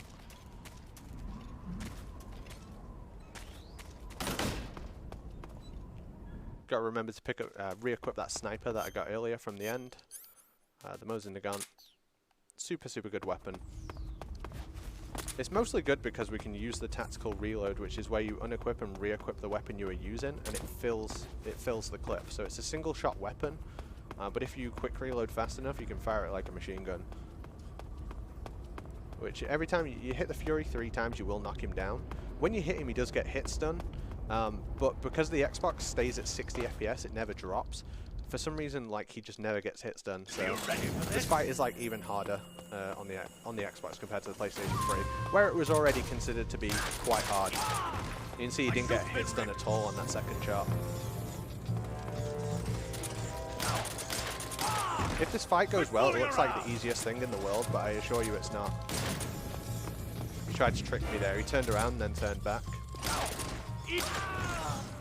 Got to remember to pick up, re-equip that sniper that I got earlier from the end. The Mosin Nagant. Super good weapon. It's mostly good because we can use the tactical reload, which is where you unequip and re-equip the weapon you are using, and it fills the clip. So it's a single shot weapon, but if you quick reload fast enough, you can fire it like a machine gun. Which every time you hit the Fury 3 times, you will knock him down. When you hit him, he does get hit stun, but because the Xbox stays at 60 FPS, it never drops. For some reason, like, he just never gets hit stun, so this fight is like even harder on the Xbox compared to the PlayStation 3, where it was already considered to be quite hard. You can see he didn't get hit stun at all on that second shot. If this fight goes well, it looks like the easiest thing in the world, but I assure you it's not. He tried to trick me there. He turned around and then turned back.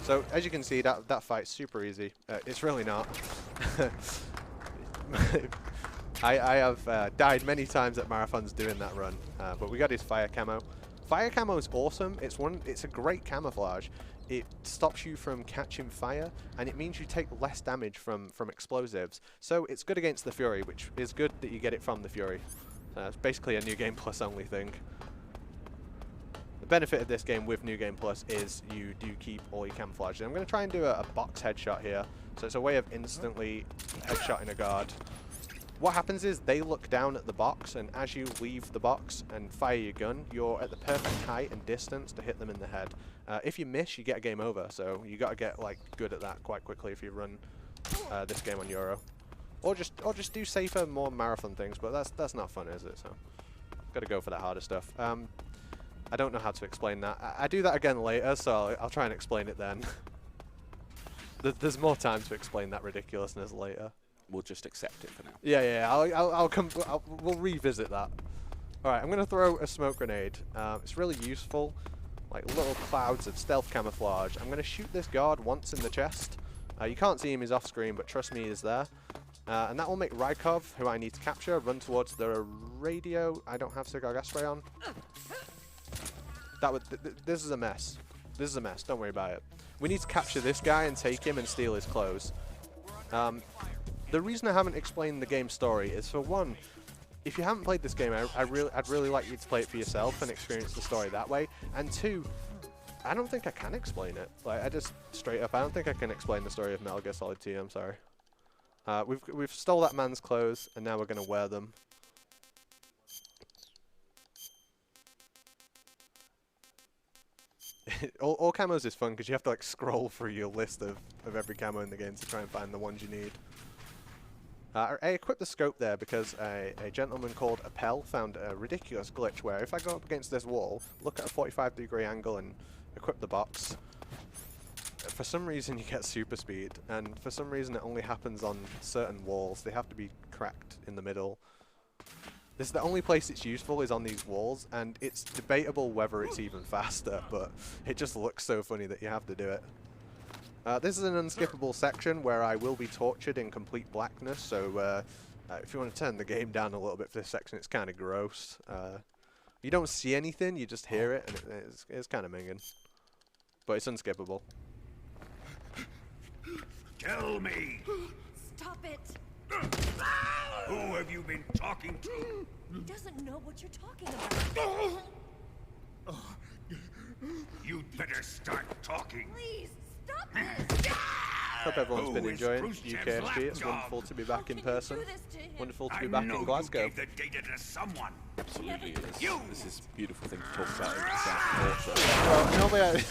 So, as you can see, that fight's super easy. It's really not. I have died many times at marathons doing that run, but we got his fire camo. Fire camo is awesome. It's a great camouflage. It stops you from catching fire, and it means you take less damage from explosives. So it's good against the Fury, which is good that you get it from the Fury. It's basically a New Game Plus only thing. The benefit of this game with New Game Plus is you do keep all your camouflage. I'm going to try and do a box headshot here. So it's a way of instantly headshotting a guard. What happens is they look down at the box, and as you leave the box and fire your gun, you're at the perfect height and distance to hit them in the head. If you miss, you get a game over. So you got to get like good at that quite quickly if you run this game on Euro, or just do safer, more marathon things. But that's not fun, is it? So got to go for that harder stuff. I don't know how to explain that. I do that again later, so I'll try and explain it then. There's more time to explain that ridiculousness later. We'll just accept it for now. Yeah. We'll revisit that. All right, I'm gonna throw a smoke grenade. It's really useful, like little clouds of stealth camouflage. I'm gonna shoot this guard once in the chest. You can't see him; he's off screen, but trust me, he's there. And that will make Rykov, who I need to capture, run towards the radio. I don't have cigar gas spray on. This is a mess. This is a mess. Don't worry about it. We need to capture this guy and take him and steal his clothes. The reason I haven't explained the game story is, for one, if you haven't played this game, I'd really like you to play it for yourself and experience the story that way. And two, I don't think I can explain it. Like, I just straight up, I don't think I can explain the story of Metal Gear Solid 2. I'm sorry. We've stole that man's clothes, and now we're gonna wear them. all camos is fun because you have to like scroll through your list of every camo in the game to try and find the ones you need. I equipped the scope there because a gentleman called Appel found a ridiculous glitch where if I go up against this wall, look at a 45-degree angle and equip the box, for some reason you get super speed, and for some reason it only happens on certain walls. They have to be cracked in the middle. This is the only place it's useful is on these walls, and it's debatable whether it's even faster, but it just looks so funny that you have to do it. This is an unskippable section where I will be tortured in complete blackness, so if you want to turn the game down a little bit for this section, it's kind of gross. You don't see anything, you just hear it, and it's kind of minging. But it's unskippable. Tell me, Stop it! who have you been talking to? He doesn't know what you're talking about. You'd better start talking. Please, stop this! Hope everyone's been Who is enjoying Khrushchev's UKSG. It's lapdog? wonderful to be How back in can you do person. this to him? Wonderful to I be back know in Glasgow. you gave the data to someone. Absolutely it is. You! This is a beautiful thing to talk about. It's torture. Well, normally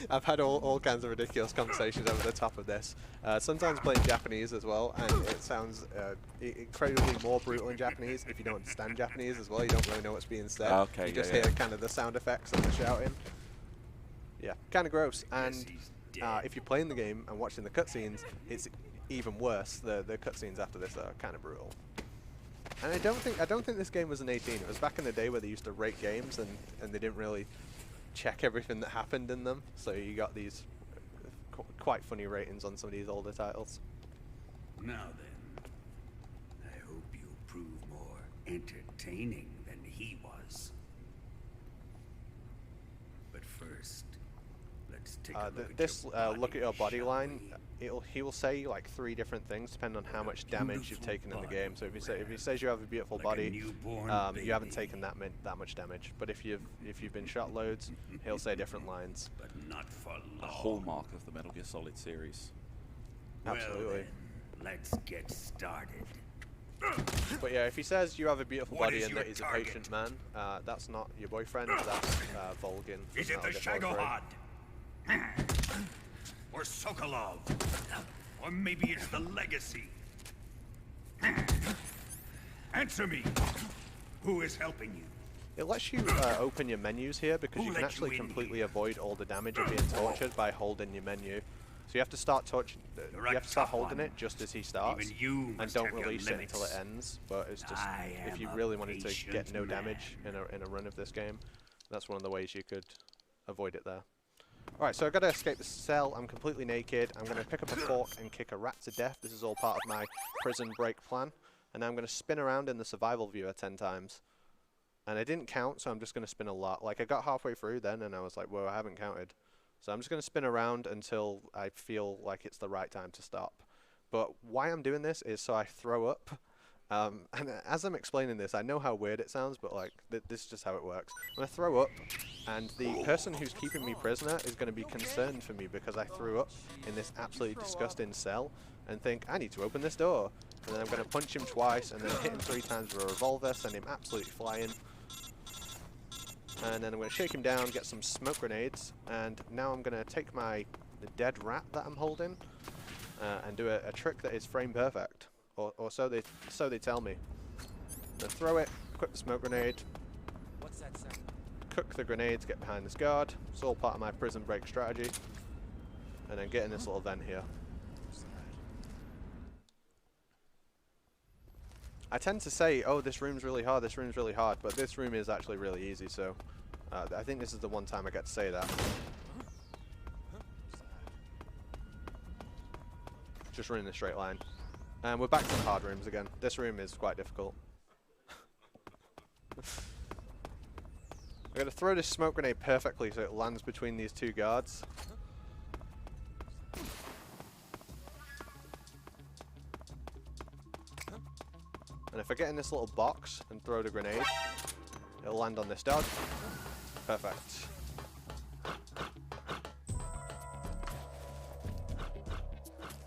I've had all kinds of ridiculous conversations over the top of this. Sometimes playing Japanese as well, and it sounds incredibly more brutal in Japanese if you don't understand Japanese as well. You don't really know what's being said. Okay, you just yeah, hear kind of the sound effects and the shouting. Yeah, kind of gross. And if you're playing the game and watching the cutscenes, it's even worse. The cutscenes after this are kind of brutal. And I don't think this game was an 18. It was back in the day where they used to rate games and they didn't really check everything that happened in them. So you got these quite funny ratings on some of these older titles. Now then, I hope you prove more entertaining than he was. But first, let's take a look This at your look at your body shall line. we? He will say like 3 different things depending on how much damage you've taken in the game. So if he says you have a beautiful Like a body, newborn you haven't baby. taken that much damage. But if you've been shot loads, he'll say different lines. But not for long. A hallmark of the Metal Gear Solid series. Absolutely. Well, then, let's get started. But yeah, if he says you have a beautiful What body is and your that he's a target? patient man, that's not your boyfriend. That's Volgin. Is it from the Metal Gear Solid 3. Shagohod? Or Sokolov? Or maybe it's the Legacy? Answer me! Who is helping you? It lets you open your menus here because Who you can let you actually in completely here? avoid all the damage of being tortured by holding your menu. So you have to start You're you a have to start tough holding one. it just as he starts, Even you and must don't have your release it until it limits. ends. But it's just I if am you a really wanted to get patient no man. damage in a run of this game, that's one of the ways you could avoid it there. Alright, so I've got to escape the cell. I'm completely naked. I'm going to pick up a fork and kick a rat to death. This is all part of my prison break plan. And I'm going to spin around in the survival viewer 10 times. And I didn't count, so I'm just going to spin a lot. Like, I got halfway through then, and I was like, whoa, I haven't counted. So I'm just going to spin around until I feel like it's the right time to stop. But why I'm doing this is so I throw up. And as I'm explaining this, I know how weird it sounds, but like this is just how it works. I'm going to throw up, and the person who's keeping me prisoner is going to be concerned for me because I threw up in this absolutely disgusting cell and think, I need to open this door. And then I'm going to punch him twice and then hit him 3 times with a revolver, send him absolutely flying. And then I'm going to shake him down, get some smoke grenades, and now I'm going to take the dead rat that I'm holding and do a trick that is frame perfect. Or so they tell me. Then throw it, equip the smoke grenade, What's that sound? cook the grenades, get behind this guard. It's all part of my prison break strategy. And then get in this little vent here. I tend to say, oh, this room's really hard, but this room is actually really easy, so I think this is the one time I get to say that. Just running a straight line. And we're back to the hard rooms again. This room is quite difficult. I'm going to throw this smoke grenade perfectly so it lands between these 2 guards. And if I get in this little box and throw the grenade, it'll land on this dog. Perfect.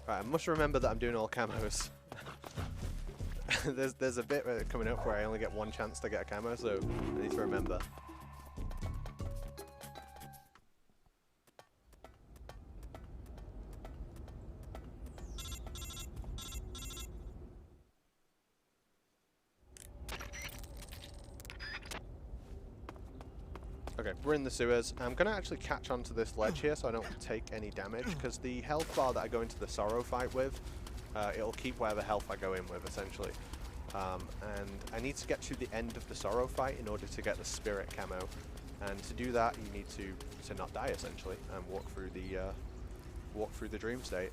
Right, I must remember that I'm doing all camos. there's a bit coming up where I only get 1 chance to get a camo, so I need to remember. Okay, we're in the sewers. I'm going to actually catch onto this ledge here so I don't take any damage, because the health bar that I go into the Sorrow fight with, it'll keep whatever health I go in with, essentially. And I need to get to the end of the Sorrow fight in order to get the Spirit camo. And to do that, you need to not die, essentially, and walk through the Dream State.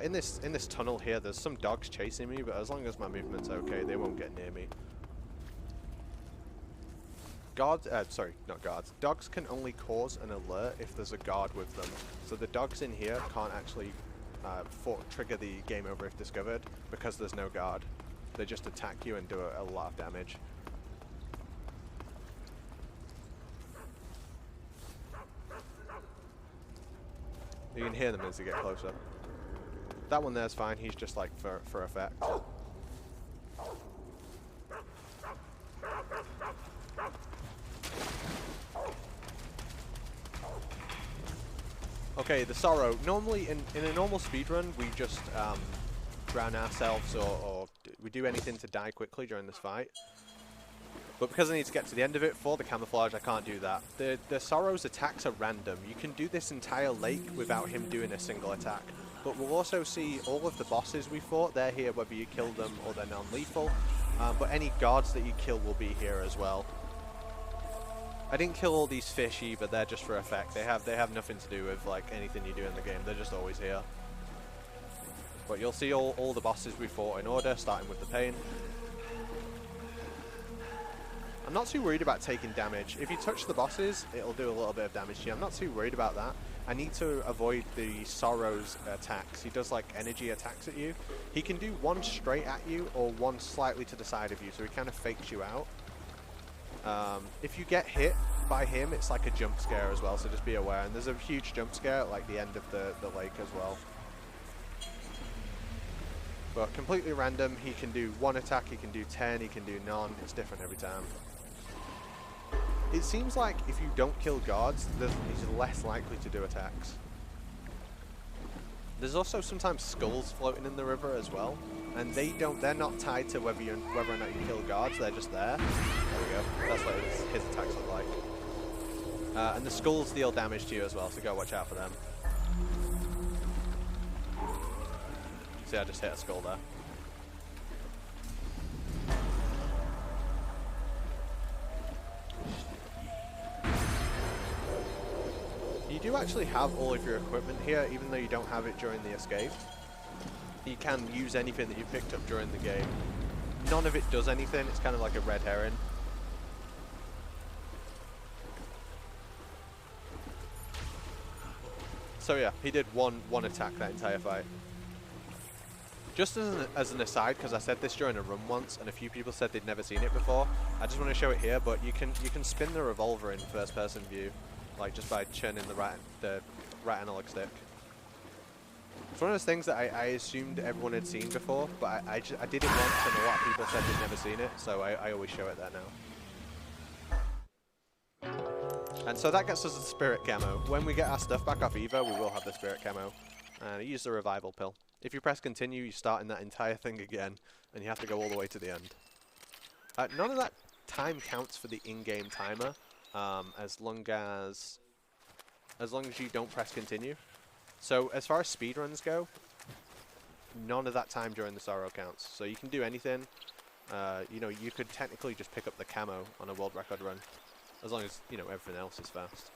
In this tunnel here, there's some dogs chasing me, but as long as my movement's okay, they won't get near me. Sorry, not guards. Dogs can only cause an alert if there's a guard with them. So the dogs in here can't actually trigger the game over if discovered, because there's no guard. They just attack you and do a lot of damage. You can hear them as they get closer. That one there's fine, he's just like for effect. Okay, the Sorrow. Normally, in a normal speedrun, we just drown ourselves or we do anything to die quickly during this fight. But because I need to get to the end of it for the camouflage, I can't do that. The Sorrow's attacks are random. You can do this entire lake without him doing a single attack. But we'll also see all of the bosses we fought. They're here whether you kill them or they're non-lethal. But any guards that you kill will be here as well. I didn't kill all these fish either, they're just for effect. They have nothing to do with like anything you do in the game, they're just always here. But you'll see all the bosses we fought in order, starting with the pain. I'm not too worried about taking damage. If you touch the bosses, it'll do a little bit of damage to you. I'm not too worried about that. I need to avoid the Sorrow's attacks. He does like energy attacks at you. He can do one straight at you or one slightly to the side of you, so he kind of fakes you out. If you get hit by him, it's like a jump scare as well, so just be aware. And there's a huge jump scare at like the end of the lake as well. But completely random, he can do one attack, he can do 10, he can do none, it's different every time. It seems like if you don't kill guards, he's less likely to do attacks. There's also sometimes skulls floating in the river as well, and they're not tied to whether or not you kill guards, they're just there. There we go, that's what his attacks look like. And the skulls deal damage to you as well, so go watch out for them. See, I just hit a skull there. You do actually have all of your equipment here, even though you don't have it during the escape. You can use anything that you picked up during the game. None of it does anything, it's kind of like a red herring. So yeah, he did one attack that entire fight. Just as an aside, because I said this during a run once, and a few people said they'd never seen it before, I just want to show it here, but you can spin the revolver in first-person view, like just by churning the right analog stick. It's one of those things that I assumed everyone had seen before, but I did it once and a lot of people said they'd never seen it, so I always show it there now. And so that gets us the Spirit camo. When we get our stuff back off Eva, we will have the Spirit camo. And use the revival pill. If you press continue, you start in that entire thing again, and you have to go all the way to the end. None of that time counts for the in-game timer, as long as you don't press continue. So as far as speedruns go, none of that time during the Sorrow counts. So you can do anything. You know, you could technically just pick up the camo on a world record run, as long as, you know, everything else is fast.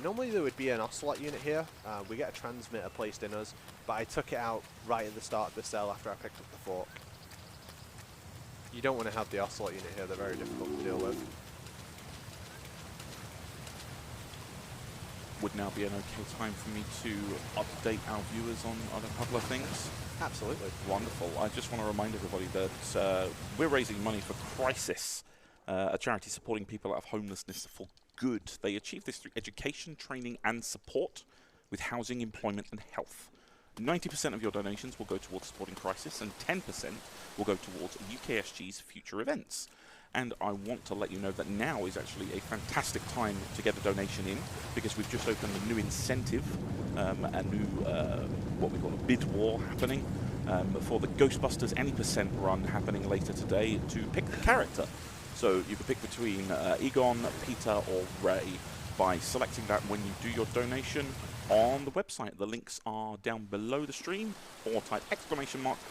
Normally there would be an Ocelot unit here. We get a transmitter placed in us, but I took it out right at the start of the cell after I picked up the fork. You don't want to have the Ocelot unit here, they're very difficult to deal with. Would now be an okay time for me to update our viewers on a couple of things? Absolutely. Wonderful. I just want to remind everybody that we're raising money for Crisis, a charity supporting people out of homelessness for good. They achieve this through education, training and support with housing, employment and health. 90% of your donations will go towards supporting Crisis and 10% will go towards UKSG's future events. And I want to let you know that now is actually a fantastic time to get a donation in, because we've just opened a new incentive, a new, what we call a bid war happening. for the Ghostbusters Any Percent run happening later today to pick the character. So you can pick between Egon, Peter, or Ray by selecting that when you do your donation on the website. The links are down below the stream, or type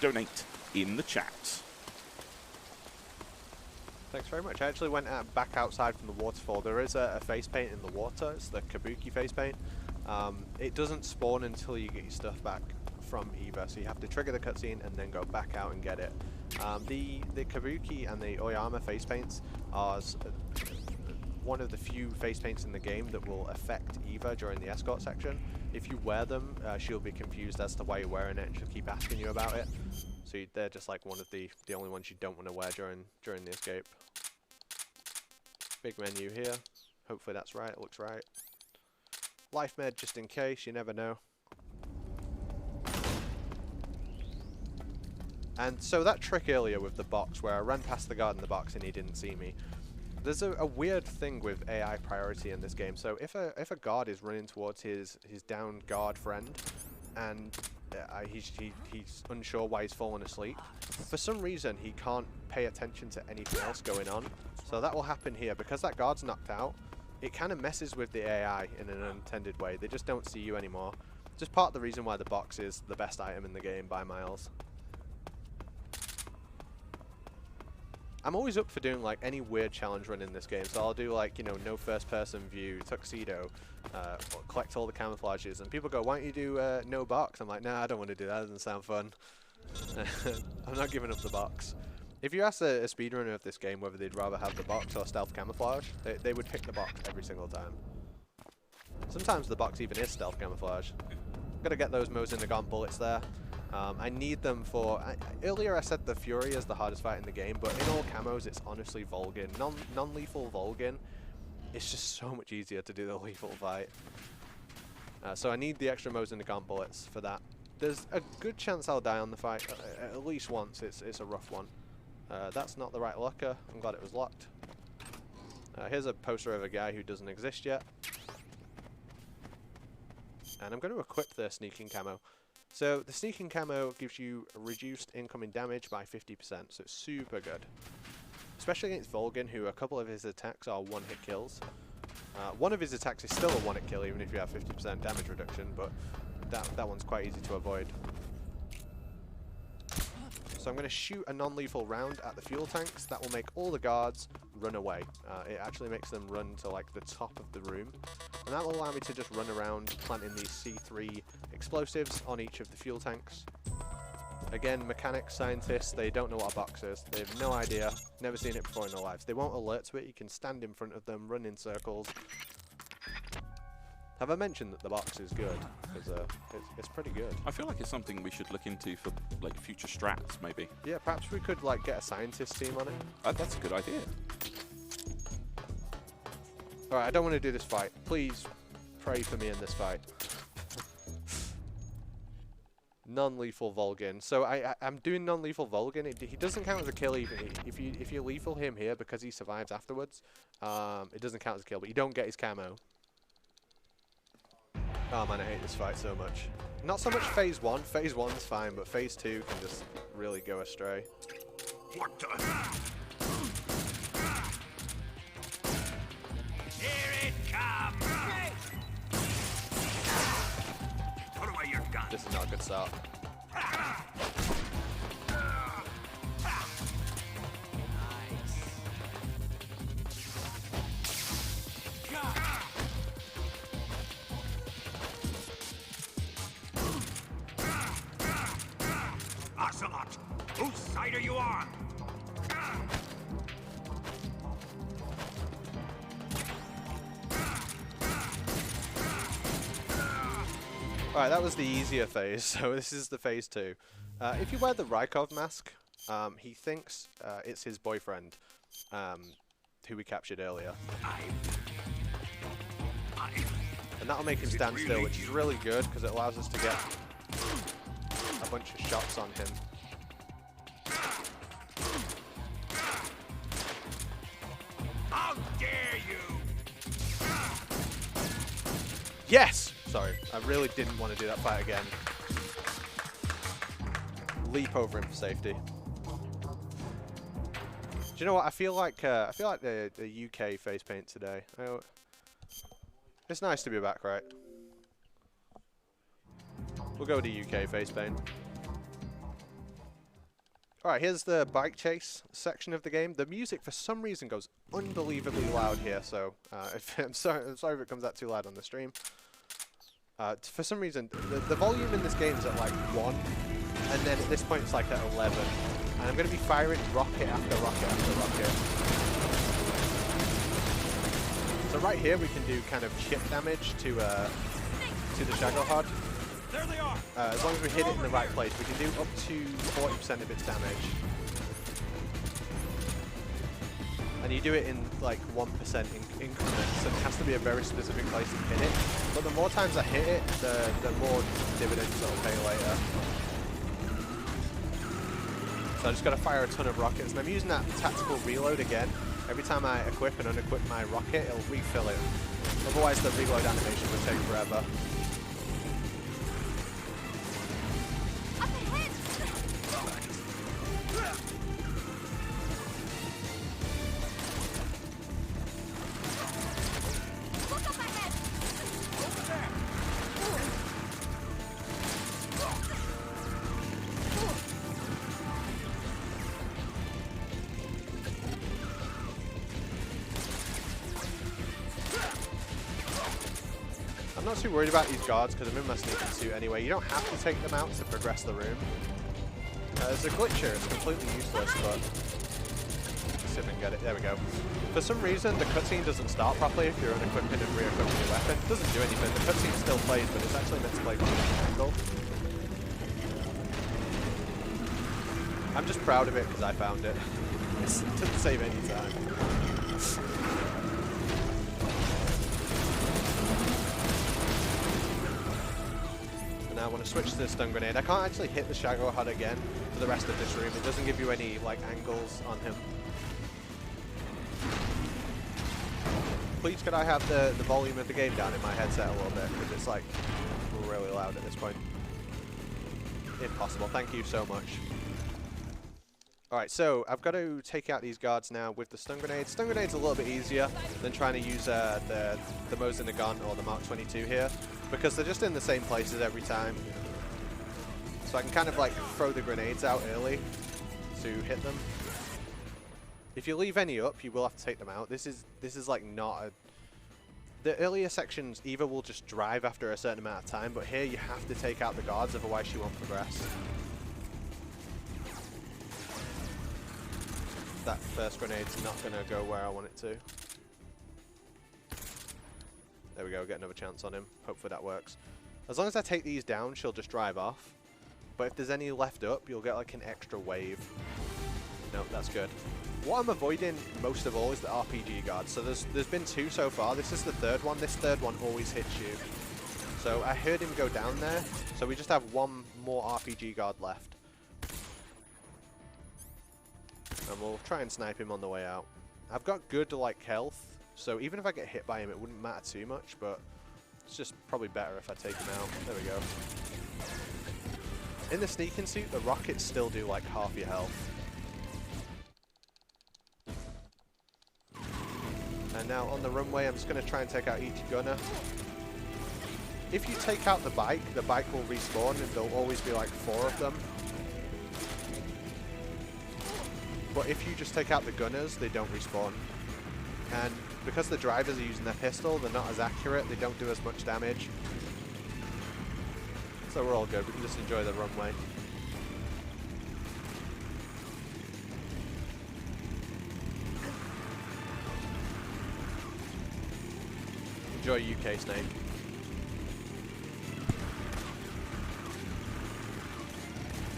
!donate in the chat. Thanks very much. I actually went back outside from the waterfall. There is a face paint in the water. It's the Kabuki face paint. It doesn't spawn until you get your stuff back from Eva, so you have to trigger the cutscene and then go back out and get it. The Kabuki and the Oyama face paints are one of the few face paints in the game that will affect Eva during the escort section. If you wear them, she'll be confused as to why you're wearing it and she'll keep asking you about it. So they're just like one of the only ones you don't want to wear during the escape. Big menu here. Hopefully that's right. It looks right. Life med just in case. You never know. And so that trick earlier with the box, where I ran past the guard in the box and he didn't see me. There's a weird thing with AI priority in this game. So if a guard is running towards his downed guard friend, and he's unsure why he's fallen asleep, for some reason he can't pay attention to anything else going on. So that will happen here because that guard's knocked out. It kind of messes with the AI in an unintended way. They just don't see you anymore. Just part of the reason why the box is the best item in the game by miles. I'm always up for doing like any weird challenge run in this game, so I'll do like, you know, no first person view, tuxedo, collect all the camouflages, and people go, why don't you do no box? I'm like, nah, I don't want to do that, doesn't sound fun. I'm not giving up the box. If you ask a speedrunner of this game whether they'd rather have the box or stealth camouflage, they would pick the box every single time. Sometimes the box even is stealth camouflage. Gotta get those Mosin Nagant bullets there. I need them for... earlier I said the Fury is the hardest fight in the game, but in all camos it's honestly Volgin. Non-lethal Volgin, it's just so much easier to do the lethal fight. So I need the extra Mosin Nagant bullets for that. There's a good chance I'll die on the fight, at least once. It's a rough one. That's not the right locker. I'm glad it was locked. Here's a poster of a guy who doesn't exist yet. And I'm going to equip the sneaking camo. So the sneaking camo gives you reduced incoming damage by 50%, so it's super good. Especially against Volgin, who a couple of his attacks are one-hit kills. One of his attacks is still a one-hit kill, even if you have 50% damage reduction, but that one's quite easy to avoid. So I'm going to shoot a non-lethal round at the fuel tanks. That will make all the guards run away. It actually makes them run to like the top of the room. And that will allow me to just run around planting these C3 explosives on each of the fuel tanks. Again, mechanics, scientists, they don't know what a box is. They have no idea, never seen it before in their lives. They won't alert to it. You can stand in front of them, run in circles. Have I mentioned that the box is good? Because it's pretty good. I feel like it's something we should look into for like future strats, maybe. Yeah, perhaps we could like get a scientist team on it. That's a good idea. Alright, I don't want to do this fight. Please pray for me in this fight. Non-lethal Volgin. So I'm doing non-lethal Volgin. He doesn't count as a kill even if you lethal him here because he survives afterwards. It doesn't count as a kill, but you don't get his camo. Oh man, I hate this fight so much. Not so much phase 1. Phase 1's fine, but phase 2 can just really go astray. What the? Here it comes! Put away your gun. This is not a good start. Ocelot, whose side are you on? Alright, that was the easier phase, so this is the phase 2. If you wear the Rykov mask, he thinks it's his boyfriend, who we captured earlier. And that'll make him stand still, which is really good, because it allows us to get a bunch of shots on him. How dare you! Yes! Sorry, I really didn't want to do that fight again. leap over him for safety. Do you know what? I feel like the UK face paint today. It's nice to be back, right? We'll go to UK face paint. Alright, here's the bike chase section of the game. The music, for some reason, goes unbelievably loud here, so I'm sorry if it comes out too loud on the stream. For some reason, the volume in this game is at like 1, and then at this point it's like at 11. And I'm going to be firing rocket after rocket after rocket. So right here we can do kind of chip damage to the Shagohod. There they are. As long as we hit it in the right place, we can do up to 40% of its damage. And you do it in like 1% increments, so it has to be a very specific place to hit it. But the more times I hit it, the more dividends it'll pay later. So I just got to fire a ton of rockets, and I'm using that tactical reload again. Every time I equip and unequip my rocket, it'll refill it. Otherwise the reload animation would take forever. I'm not too worried about these guards because I'm in my sneaking suit anyway. You don't have to take them out to progress the room. There's a glitch here, it's completely useless, but let's see if I can get it. There we go. For some reason, the cutscene doesn't start properly if you're unequipping and re-equipping your weapon. It doesn't do anything. The cutscene still plays, but it's actually meant to play from an angle. I'm just proud of it because I found it. It didn't save any time. And I want to switch to the stun grenade. I can't actually hit the Shagohod again for the rest of this room. It doesn't give you any like angles on him. Please could I have the volume of the game down in my headset a little bit, because it's like really loud at this point. If possible. Thank you so much. Alright, so I've got to take out these guards now with the stun grenade. Stun grenade's a little bit easier than trying to use the Mosin Nagant or the Mark 22 here, because they're just in the same places every time. So I can kind of like throw the grenades out early to hit them. If you leave any up, you will have to take them out. This is like not a... The earlier sections either will just drive after a certain amount of time, but here you have to take out the guards, otherwise you won't progress. That first grenade's not going to go where I want it to. There we go, get another chance on him. Hopefully that works. As long as I take these down, she'll just drive off. But if there's any left up, you'll get like an extra wave. Nope, that's good. What I'm avoiding most of all is the RPG guards. So there's been 2 so far. This is the 3rd one. This 3rd one always hits you. So I heard him go down there. So we just have 1 more RPG guard left. And we'll try and snipe him on the way out. I've got good like health, so even if I get hit by him, it wouldn't matter too much, but it's just probably better if I take him out. There we go. In the sneaking suit, the rockets still do like half your health. And now on the runway, I'm just going to try and take out each gunner. If you take out the bike will respawn, and there'll always be like 4 of them. But if you just take out the gunners, they don't respawn. And because the drivers are using their pistol, they're not as accurate, they don't do as much damage. So we're all good, we can just enjoy the runway. Enjoy UK Snake.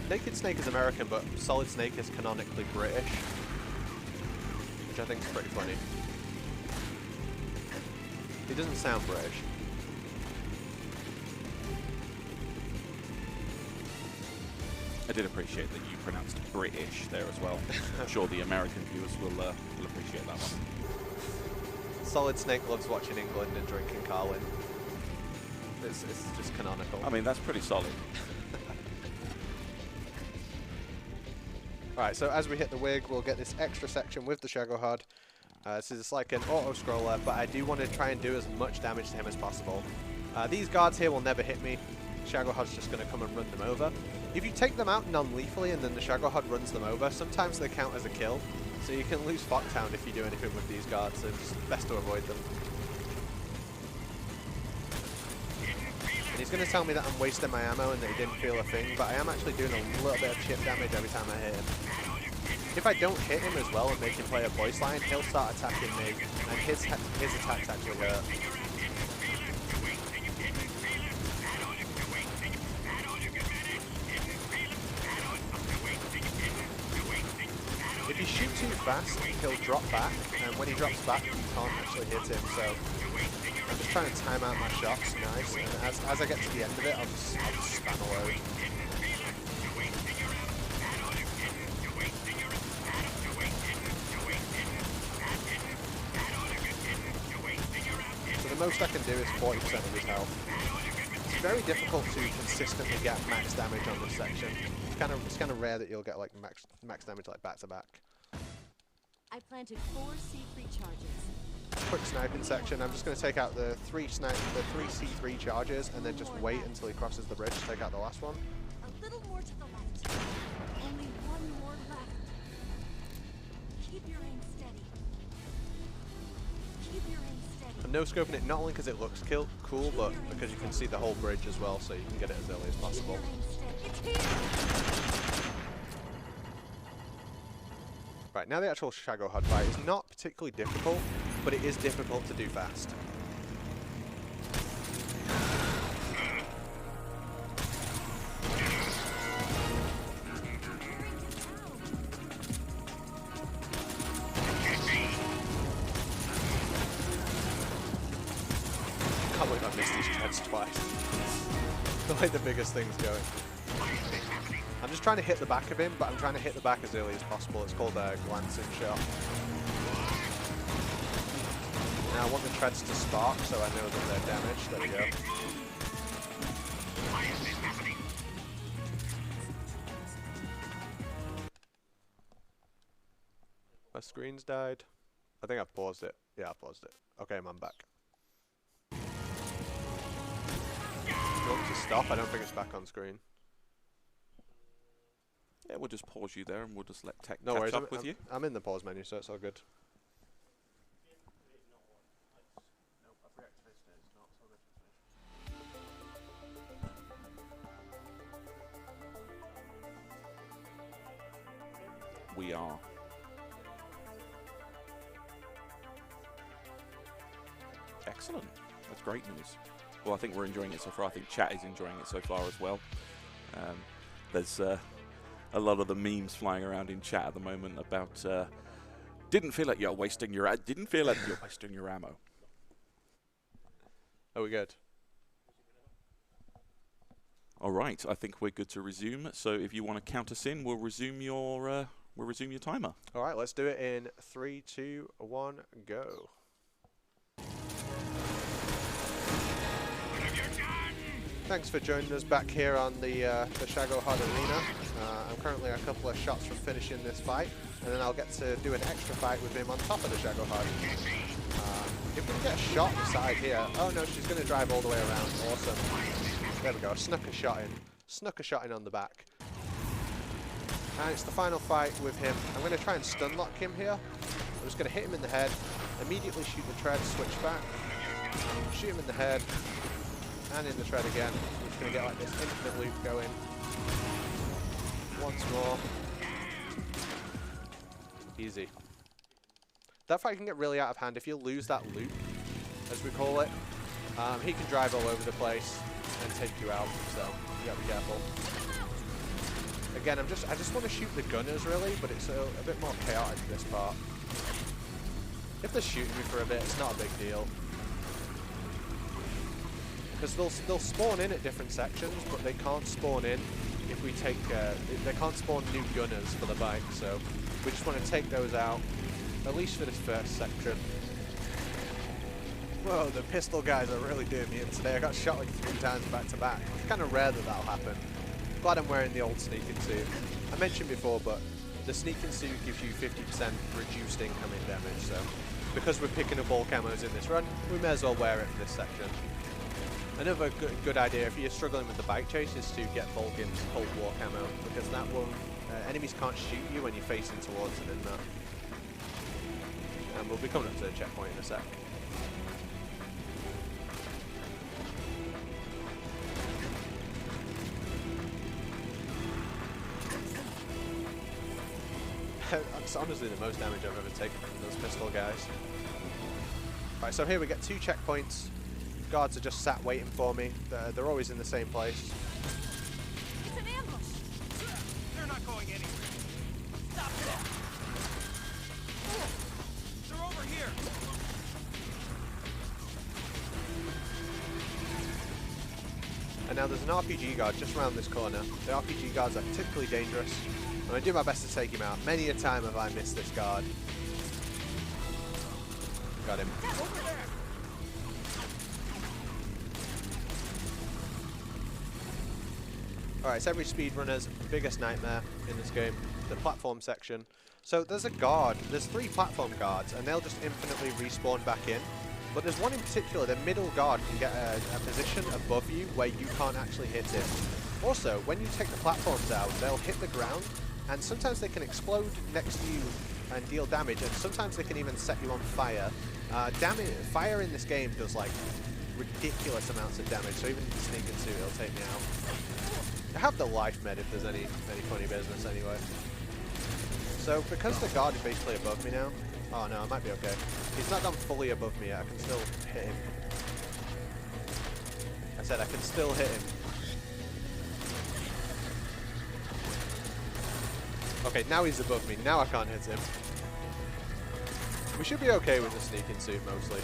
Naked Snake is American, but Solid Snake is canonically British, which I think is pretty funny. He doesn't sound British. I did appreciate that you pronounced British there as well. I'm sure the American viewers will appreciate that one. Solid Snake loves watching England and drinking Carlin. It's just canonical. I mean, that's pretty solid. Alright, so as we hit the wig, we'll get this extra section with the Shagohod. This is like an auto-scroller, but I do want to try and do as much damage to him as possible. These guards here will never hit me. Shagohod's just going to come and run them over. If you take them out non-lethally and then the Shagohod runs them over, sometimes they count as a kill. So you can lose Foxhound if you do anything with these guards, so it's best to avoid them. And he's going to tell me that I'm wasting my ammo and that he didn't feel a thing, but I am actually doing a little bit of chip damage every time I hit him. If I don't hit him as well and make him play a voice line, he'll start attacking me, and his attacks actually hurt. If you shoot too fast, he'll drop back, and when he drops back, you can't actually hit him, so I'm just trying to time out my shots nice, and as I get to the end of it, I'll just spam a load. So the most I can do is 40% of his health. It's very difficult to consistently get max damage on this section. It's kind of rare that you'll get like max damage like back to back. I planted 4 C3 charges. Quick sniping section. I'm just going to take out the three C3 charges and then just wait until he crosses the bridge to take out the last one. A little more to the left. Only one more left. Keep your aim steady. Keep your aim steady. I'm no scoping it not only because it looks cool, but because you can see the whole bridge as well, so you can get it as early as possible. It's here. Right, now the actual Shagohod fight is not particularly difficult, but it is difficult to do fast. I can't believe I missed these treads twice. The way the biggest thing's going. I'm just trying to hit the back of him, but I'm trying to hit the back as early as possible. It's called a glancing shot. Now I want the treads to spark, so I know that they're damaged. There we go. My screen's died. I think I've paused it. Yeah, I paused it. Okay, I'm back. Do you want me to stop? I don't think it's back on screen. Yeah, we'll just pause you there and we'll just let tech No catch worries, up with you. I'm in the pause menu, so it's all good. We are. Excellent. That's great news. Well, I think we're enjoying it so far. I think chat is enjoying it so far as well. There's a lot of the memes flying around in chat at the moment about didn't feel like you're wasting your ammo. Are we good? All right, I think we're good to resume. So if you want to count us in, we'll resume your timer. All right, let's do it in 3, 2, 1, go. Thanks for joining us back here on the Shagohod Arena. I'm currently a couple of shots from finishing this fight, and then I'll get to do an extra fight with him on top of the Shagohod. If we can get a shot inside here... Oh no, she's going to drive all the way around. Awesome. There we go, snuck a shot in. Snuck a shot in on the back. And it's the final fight with him. I'm going to try and stun lock him here. I'm just going to hit him in the head, immediately shoot the tread, switch back, shoot him in the head, and in the tread again. We're just going to get like this infinite loop going. Once more. Easy. That fight can get really out of hand if you lose that loop, as we call it. He can drive all over the place and take you out, so you gotta be careful. Again, I just want to shoot the gunners really, but it's a bit more chaotic this part. If they're shooting me for a bit, it's not a big deal. Because they'll spawn in at different sections, but they can't spawn in if we take... they can't spawn new gunners for the bike, so we just want to take those out, at least for this first section. Whoa, the pistol guys are really doing me in today. I got shot like 3 times back to back. It's kind of rare that that'll happen. Glad I'm wearing the old sneaking suit. I mentioned before, but the sneaking suit gives you 50% reduced incoming damage, so because we're picking up all camos in this run, we may as well wear it for this section. Another good idea if you're struggling with the bike chase is to get Vulcan's Cold War camo, because that won't, enemies can't shoot you when you're facing towards them in that. And we'll be coming up to the checkpoint in a sec. That's honestly the most damage I've ever taken from those pistol guys. Right, so here we get 2 checkpoints. Guards are just sat waiting for me. They're always in the same place. It's an ambush. They're not going anywhere. Stop them. They're over here. And now there's an RPG guard just around this corner. The RPG guards are typically dangerous, and I do my best to take him out. Many a time have I missed this guard. Got him. Over there. Alright, it's every speedrunner's biggest nightmare in this game, the platform section. So there's a guard, there's 3 platform guards, and they'll just infinitely respawn back in. But there's one in particular, the middle guard can get a position above you where you can't actually hit it. Also, when you take the platforms out, they'll hit the ground, and sometimes they can explode next to you and deal damage, and sometimes they can even set you on fire. Fire in this game does like ridiculous amounts of damage, so even the sneaking suit will take me out. I have the life med if there's any funny business anyway. So because the guard is basically above me now, oh no, I might be okay. He's not gone fully above me yet, I can still hit him. I said I can still hit him. Okay, now he's above me, now I can't hit him. We should be okay with the sneaking suit mostly.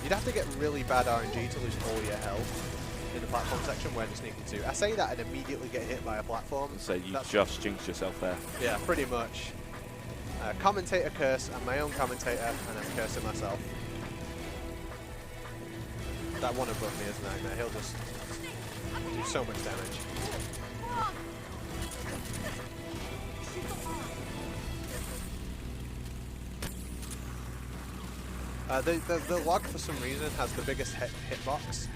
You'd have to get really bad RNG to lose all your health in the platform section wearing the sneaking suit. I say that and immediately get hit by a platform. So you just jinxed yourself there. Yeah, pretty much. Commentator curse, I'm my own commentator, and I'm cursing myself. That one above me is a nightmare. He'll just do so much damage. The log, for some reason, has the biggest hitbox.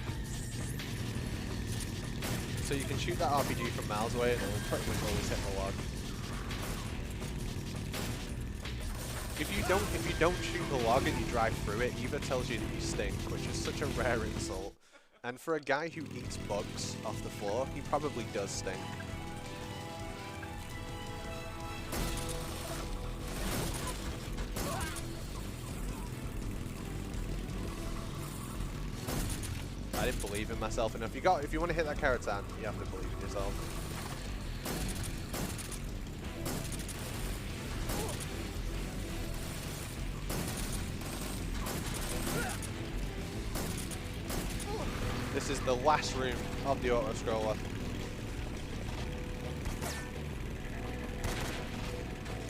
So you can shoot that RPG from miles away and it'll pretty much always hit the log. If you don't shoot the log and you drive through it, either tells you that you stink, which is such a rare insult. And for a guy who eats bugs off the floor, he probably does stink. I didn't believe in myself enough. If you want to hit that Karatan, you have to believe in yourself. This is the last room of the auto-scroller.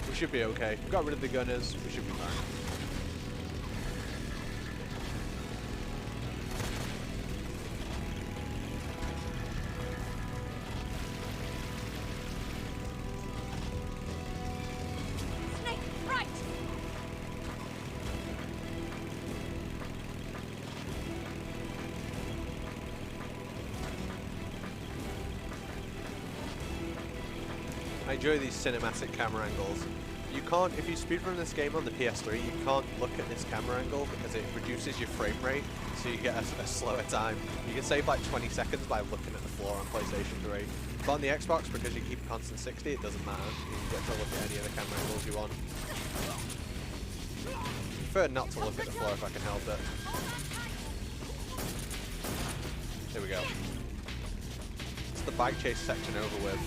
We should be okay. We've got rid of the gunners. We should be fine. I enjoy these cinematic camera angles. You can't, if you speedrun this game on the PS3, you can't look at this camera angle because it reduces your frame rate, so you get a slower time. You can save like 20 seconds by looking at the floor on PlayStation 3. But on the Xbox, because you keep constant 60, it doesn't matter. You can get to look at any of the camera angles you want. I prefer not to look at the floor if I can help it. Here we go. It's the bike chase section over with.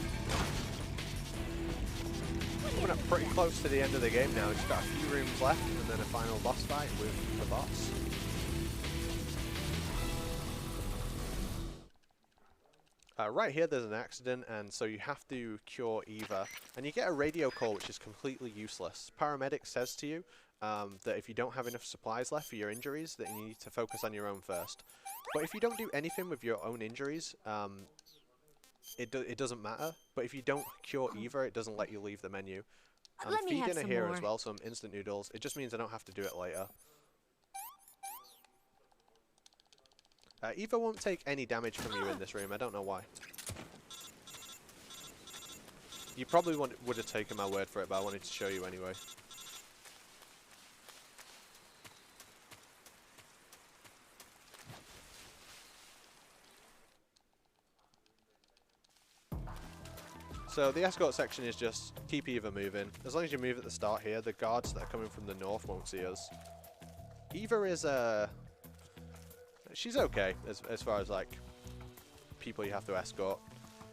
Coming up pretty close to the end of the game now. Just got a few rooms left and then a final boss fight with the boss. Right here there's an accident, and so you have to cure Eva. And you get a radio call which is completely useless. Paramedic says to you that if you don't have enough supplies left for your injuries, that you need to focus on your own first. But if you don't do anything with your own injuries, it doesn't matter. But if you don't cure either, it doesn't let you leave the menu. I'm Let me have feeding her some here more. as well, some instant noodles. It just means I don't have to do it later. Eva won't take any damage from you in this room. I don't know why. You probably would have taken my word for it, but I wanted to show you anyway. So the escort section is just keep Eva moving. As long as you move at the start here, the guards that are coming from the north won't see us. Eva is she's okay as far as like people you have to escort.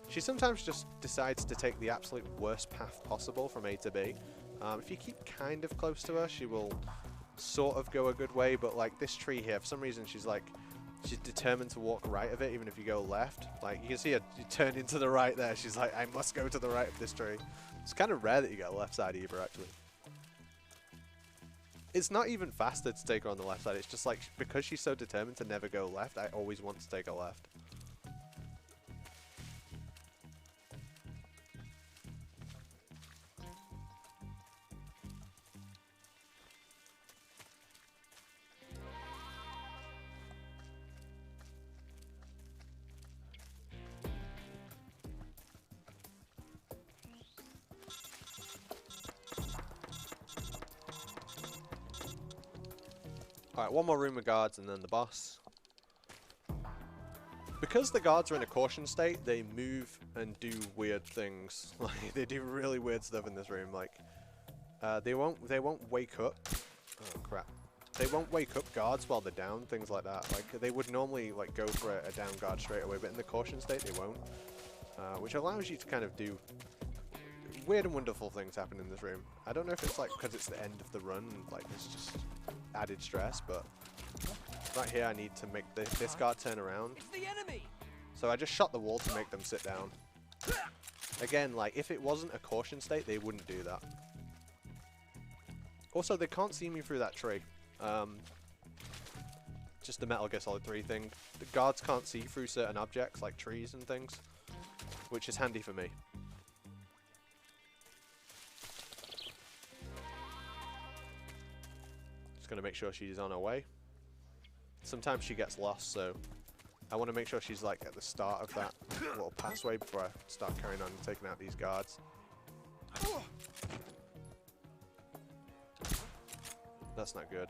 She sometimes just decides to take the absolute worst path possible from A to B. If you keep kind of close to her, she will sort of go a good way, but like this tree here, for some reason she's determined to walk right of it even if you go left. Like you can see her turn into the right there. She's like, I must go to the right of this tree. It's kind of rare that you get a left side Eva actually. It's not even faster to take her on the left side. It's just like because she's so determined to never go left, I always want to take her left. Alright, one more room of guards and then the boss. Because the guards are in a caution state, they move and do weird things. Like they do really weird stuff in this room. Like they won't wake up. Oh crap! They won't wake up guards while they're down. Things like that. Like they would normally like go for a down guard straight away, but in the caution state they won't. Which allows you to kind of do weird and wonderful things happen in this room. I don't know if it's like because it's the end of the run, like it's just added stress, but right here I need to make this guard turn around. It's the enemy. So I just shot the wall to make them sit down. Again, like if it wasn't a caution state, they wouldn't do that. Also, they can't see me through that tree. Just the Metal Gear Solid 3 thing. The guards can't see through certain objects like trees and things, which is handy for me. Just gonna make sure she's on her way. Sometimes she gets lost, so I want to make sure she's like at the start of that little passway before I start carrying on and taking out these guards. That's not good.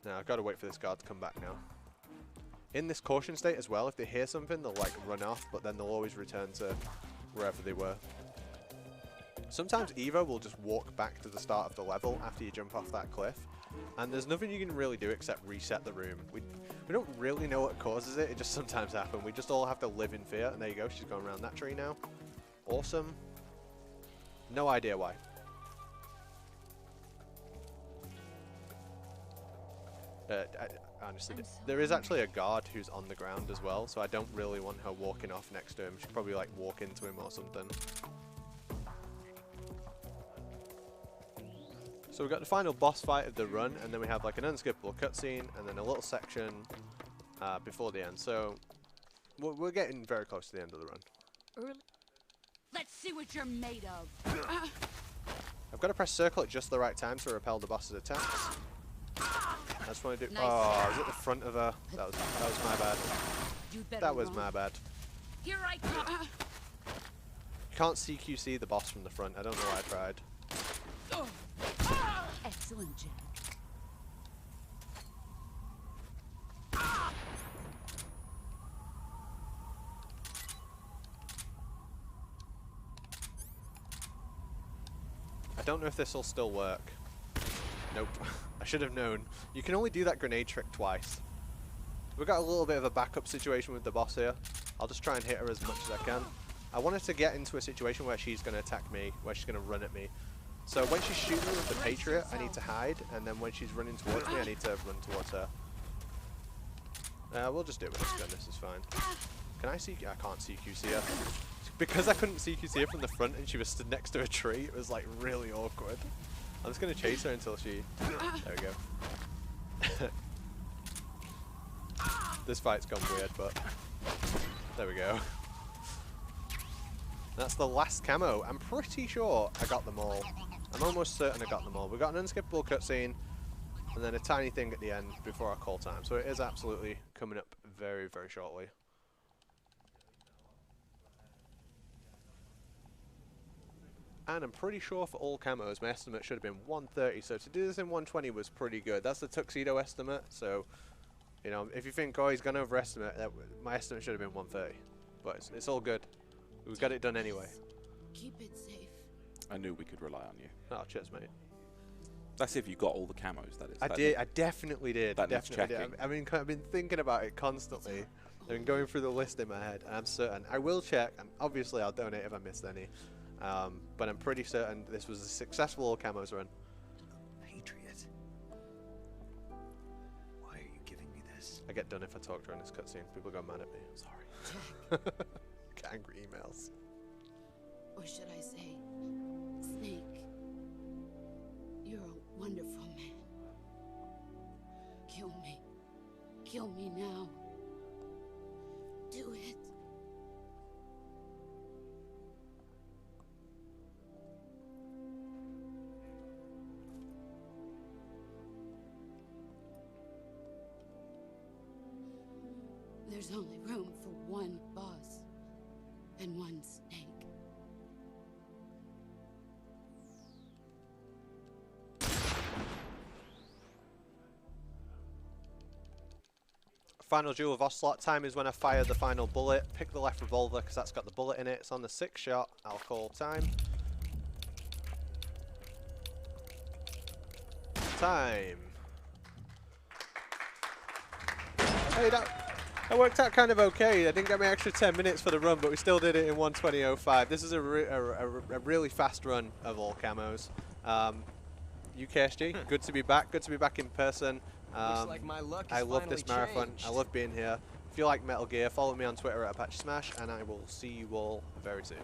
Now I've got to wait for this guard to come back now. In this caution state as well, if they hear something, they'll like run off, but then they'll always return to wherever they were. Sometimes Eva will just walk back to the start of the level after you jump off that cliff, and there's nothing you can really do except reset the room. We don't really know what causes it, it just sometimes happens. We just all have to live in fear, and there you go, she's going around that tree now. Awesome. No idea why. Honestly, there is actually a guard who's on the ground as well, so I don't really want her walking off next to him. She'd probably like walk into him or something. So we've got the final boss fight of the run, and then we have like an unskippable cutscene, and then a little section before the end. So we're getting very close to the end of the run. Let's see what you're made of. I've got to press circle at just the right time to repel the boss's attacks. I just want to do. Nice. Oh, I was at the front of her. That was my bad. You'd better That was run. my bad. Here I come. You can't CQC the boss from the front. I don't know why I tried. Excellent, Jack. I don't know if this will still work. Nope. I should have known. You can only do that grenade trick twice. We've got a little bit of a backup situation with the boss here. I'll just try and hit her as much as I can. I wanted to get into a situation where she's going to attack me, where she's going to run at me. So when she's shooting me with the Patriot, I need to hide, and then when she's running towards me, I need to run towards her. We'll just do it with this gun, this is fine. Can I see? I can't CQC her. Because I couldn't CQC her from the front and she was stood next to a tree, it was like really awkward. I'm just going to chase her until she... There we go. This fight's gone weird, but... There we go. That's the last camo. I'm pretty sure I got them all. I'm almost certain I got them all. We got an unskippable cutscene, and then a tiny thing at the end before our call time. So it is absolutely coming up very, very shortly. And I'm pretty sure for all camos, my estimate should have been 130. So to do this in 120 was pretty good. That's the tuxedo estimate. So, you know, if you think, oh, he's gone overestimate, my estimate should have been 130. But it's all good. We got it done anyway. Keep it safe. I knew we could rely on you. Oh, cheers, mate. That's if you got all the camos, that is. I did. I definitely did. That needs Definitely checking. did. I mean, I've been thinking about it constantly. I've been going through the list in my head, and I'm certain. I will check, and obviously I'll donate if I missed any. But I'm pretty certain this was a successful all camos run. Patriot. Why are you giving me this? I get done if I talk during this cutscene. People go mad at me. Jack, Get angry emails. or should I say, Snake. You're a wonderful man. Kill me. Kill me now. Do it. There's only room for one boss and one snake. Final duel of Ocelot time is when I fire the final bullet. Pick the left revolver because that's got the bullet in it. It's on the 6th shot. I'll call time. Time. Hey, that worked out kind of okay. I didn't get my extra 10 minutes for the run, but we still did it in 1:20:05. This is a really fast run of all camos. UKSG, good to be back. Good to be back in person. Looks like my luck I has love this finally marathon. changed. I love being here. If you like Metal Gear, follow me on Twitter at ApacheSmash, and I will see you all very soon.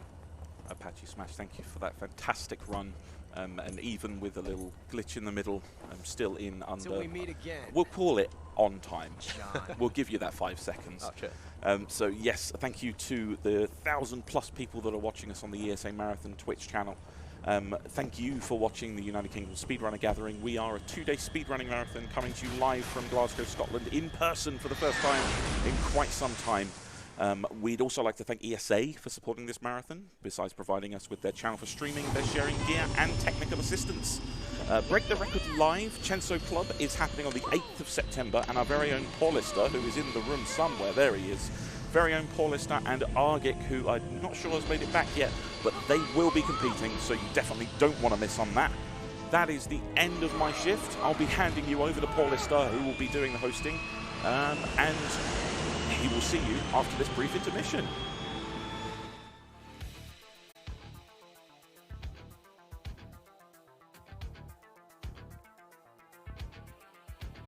ApacheSmash, thank you for that fantastic run. And even with a little glitch in the middle, I'm still in under. Till we meet again. We'll call it on time. John. We'll give you that 5 seconds. Oh, cheers. So yes, thank you to the 1,000+ people that are watching us on the ESA Marathon Twitch channel. Thank you for watching the United Kingdom Speedrunner Gathering. We are a 2-day speedrunning marathon coming to you live from Glasgow, Scotland, in person for the first time in quite some time. We'd also like to thank ESA for supporting this marathon, besides providing us with their channel for streaming, their sharing gear and technical assistance. Break the Record Live, Chenso Club, is happening on the 8th of September, and our very own Paulister, who is in the room somewhere, there he is, very own Paulister and Argic, who I'm not sure has made it back yet, but they will be competing, so you definitely don't want to miss on that. That is the end of my shift. I'll be handing you over to Paulister, who will be doing the hosting, and he will see you after this brief intermission.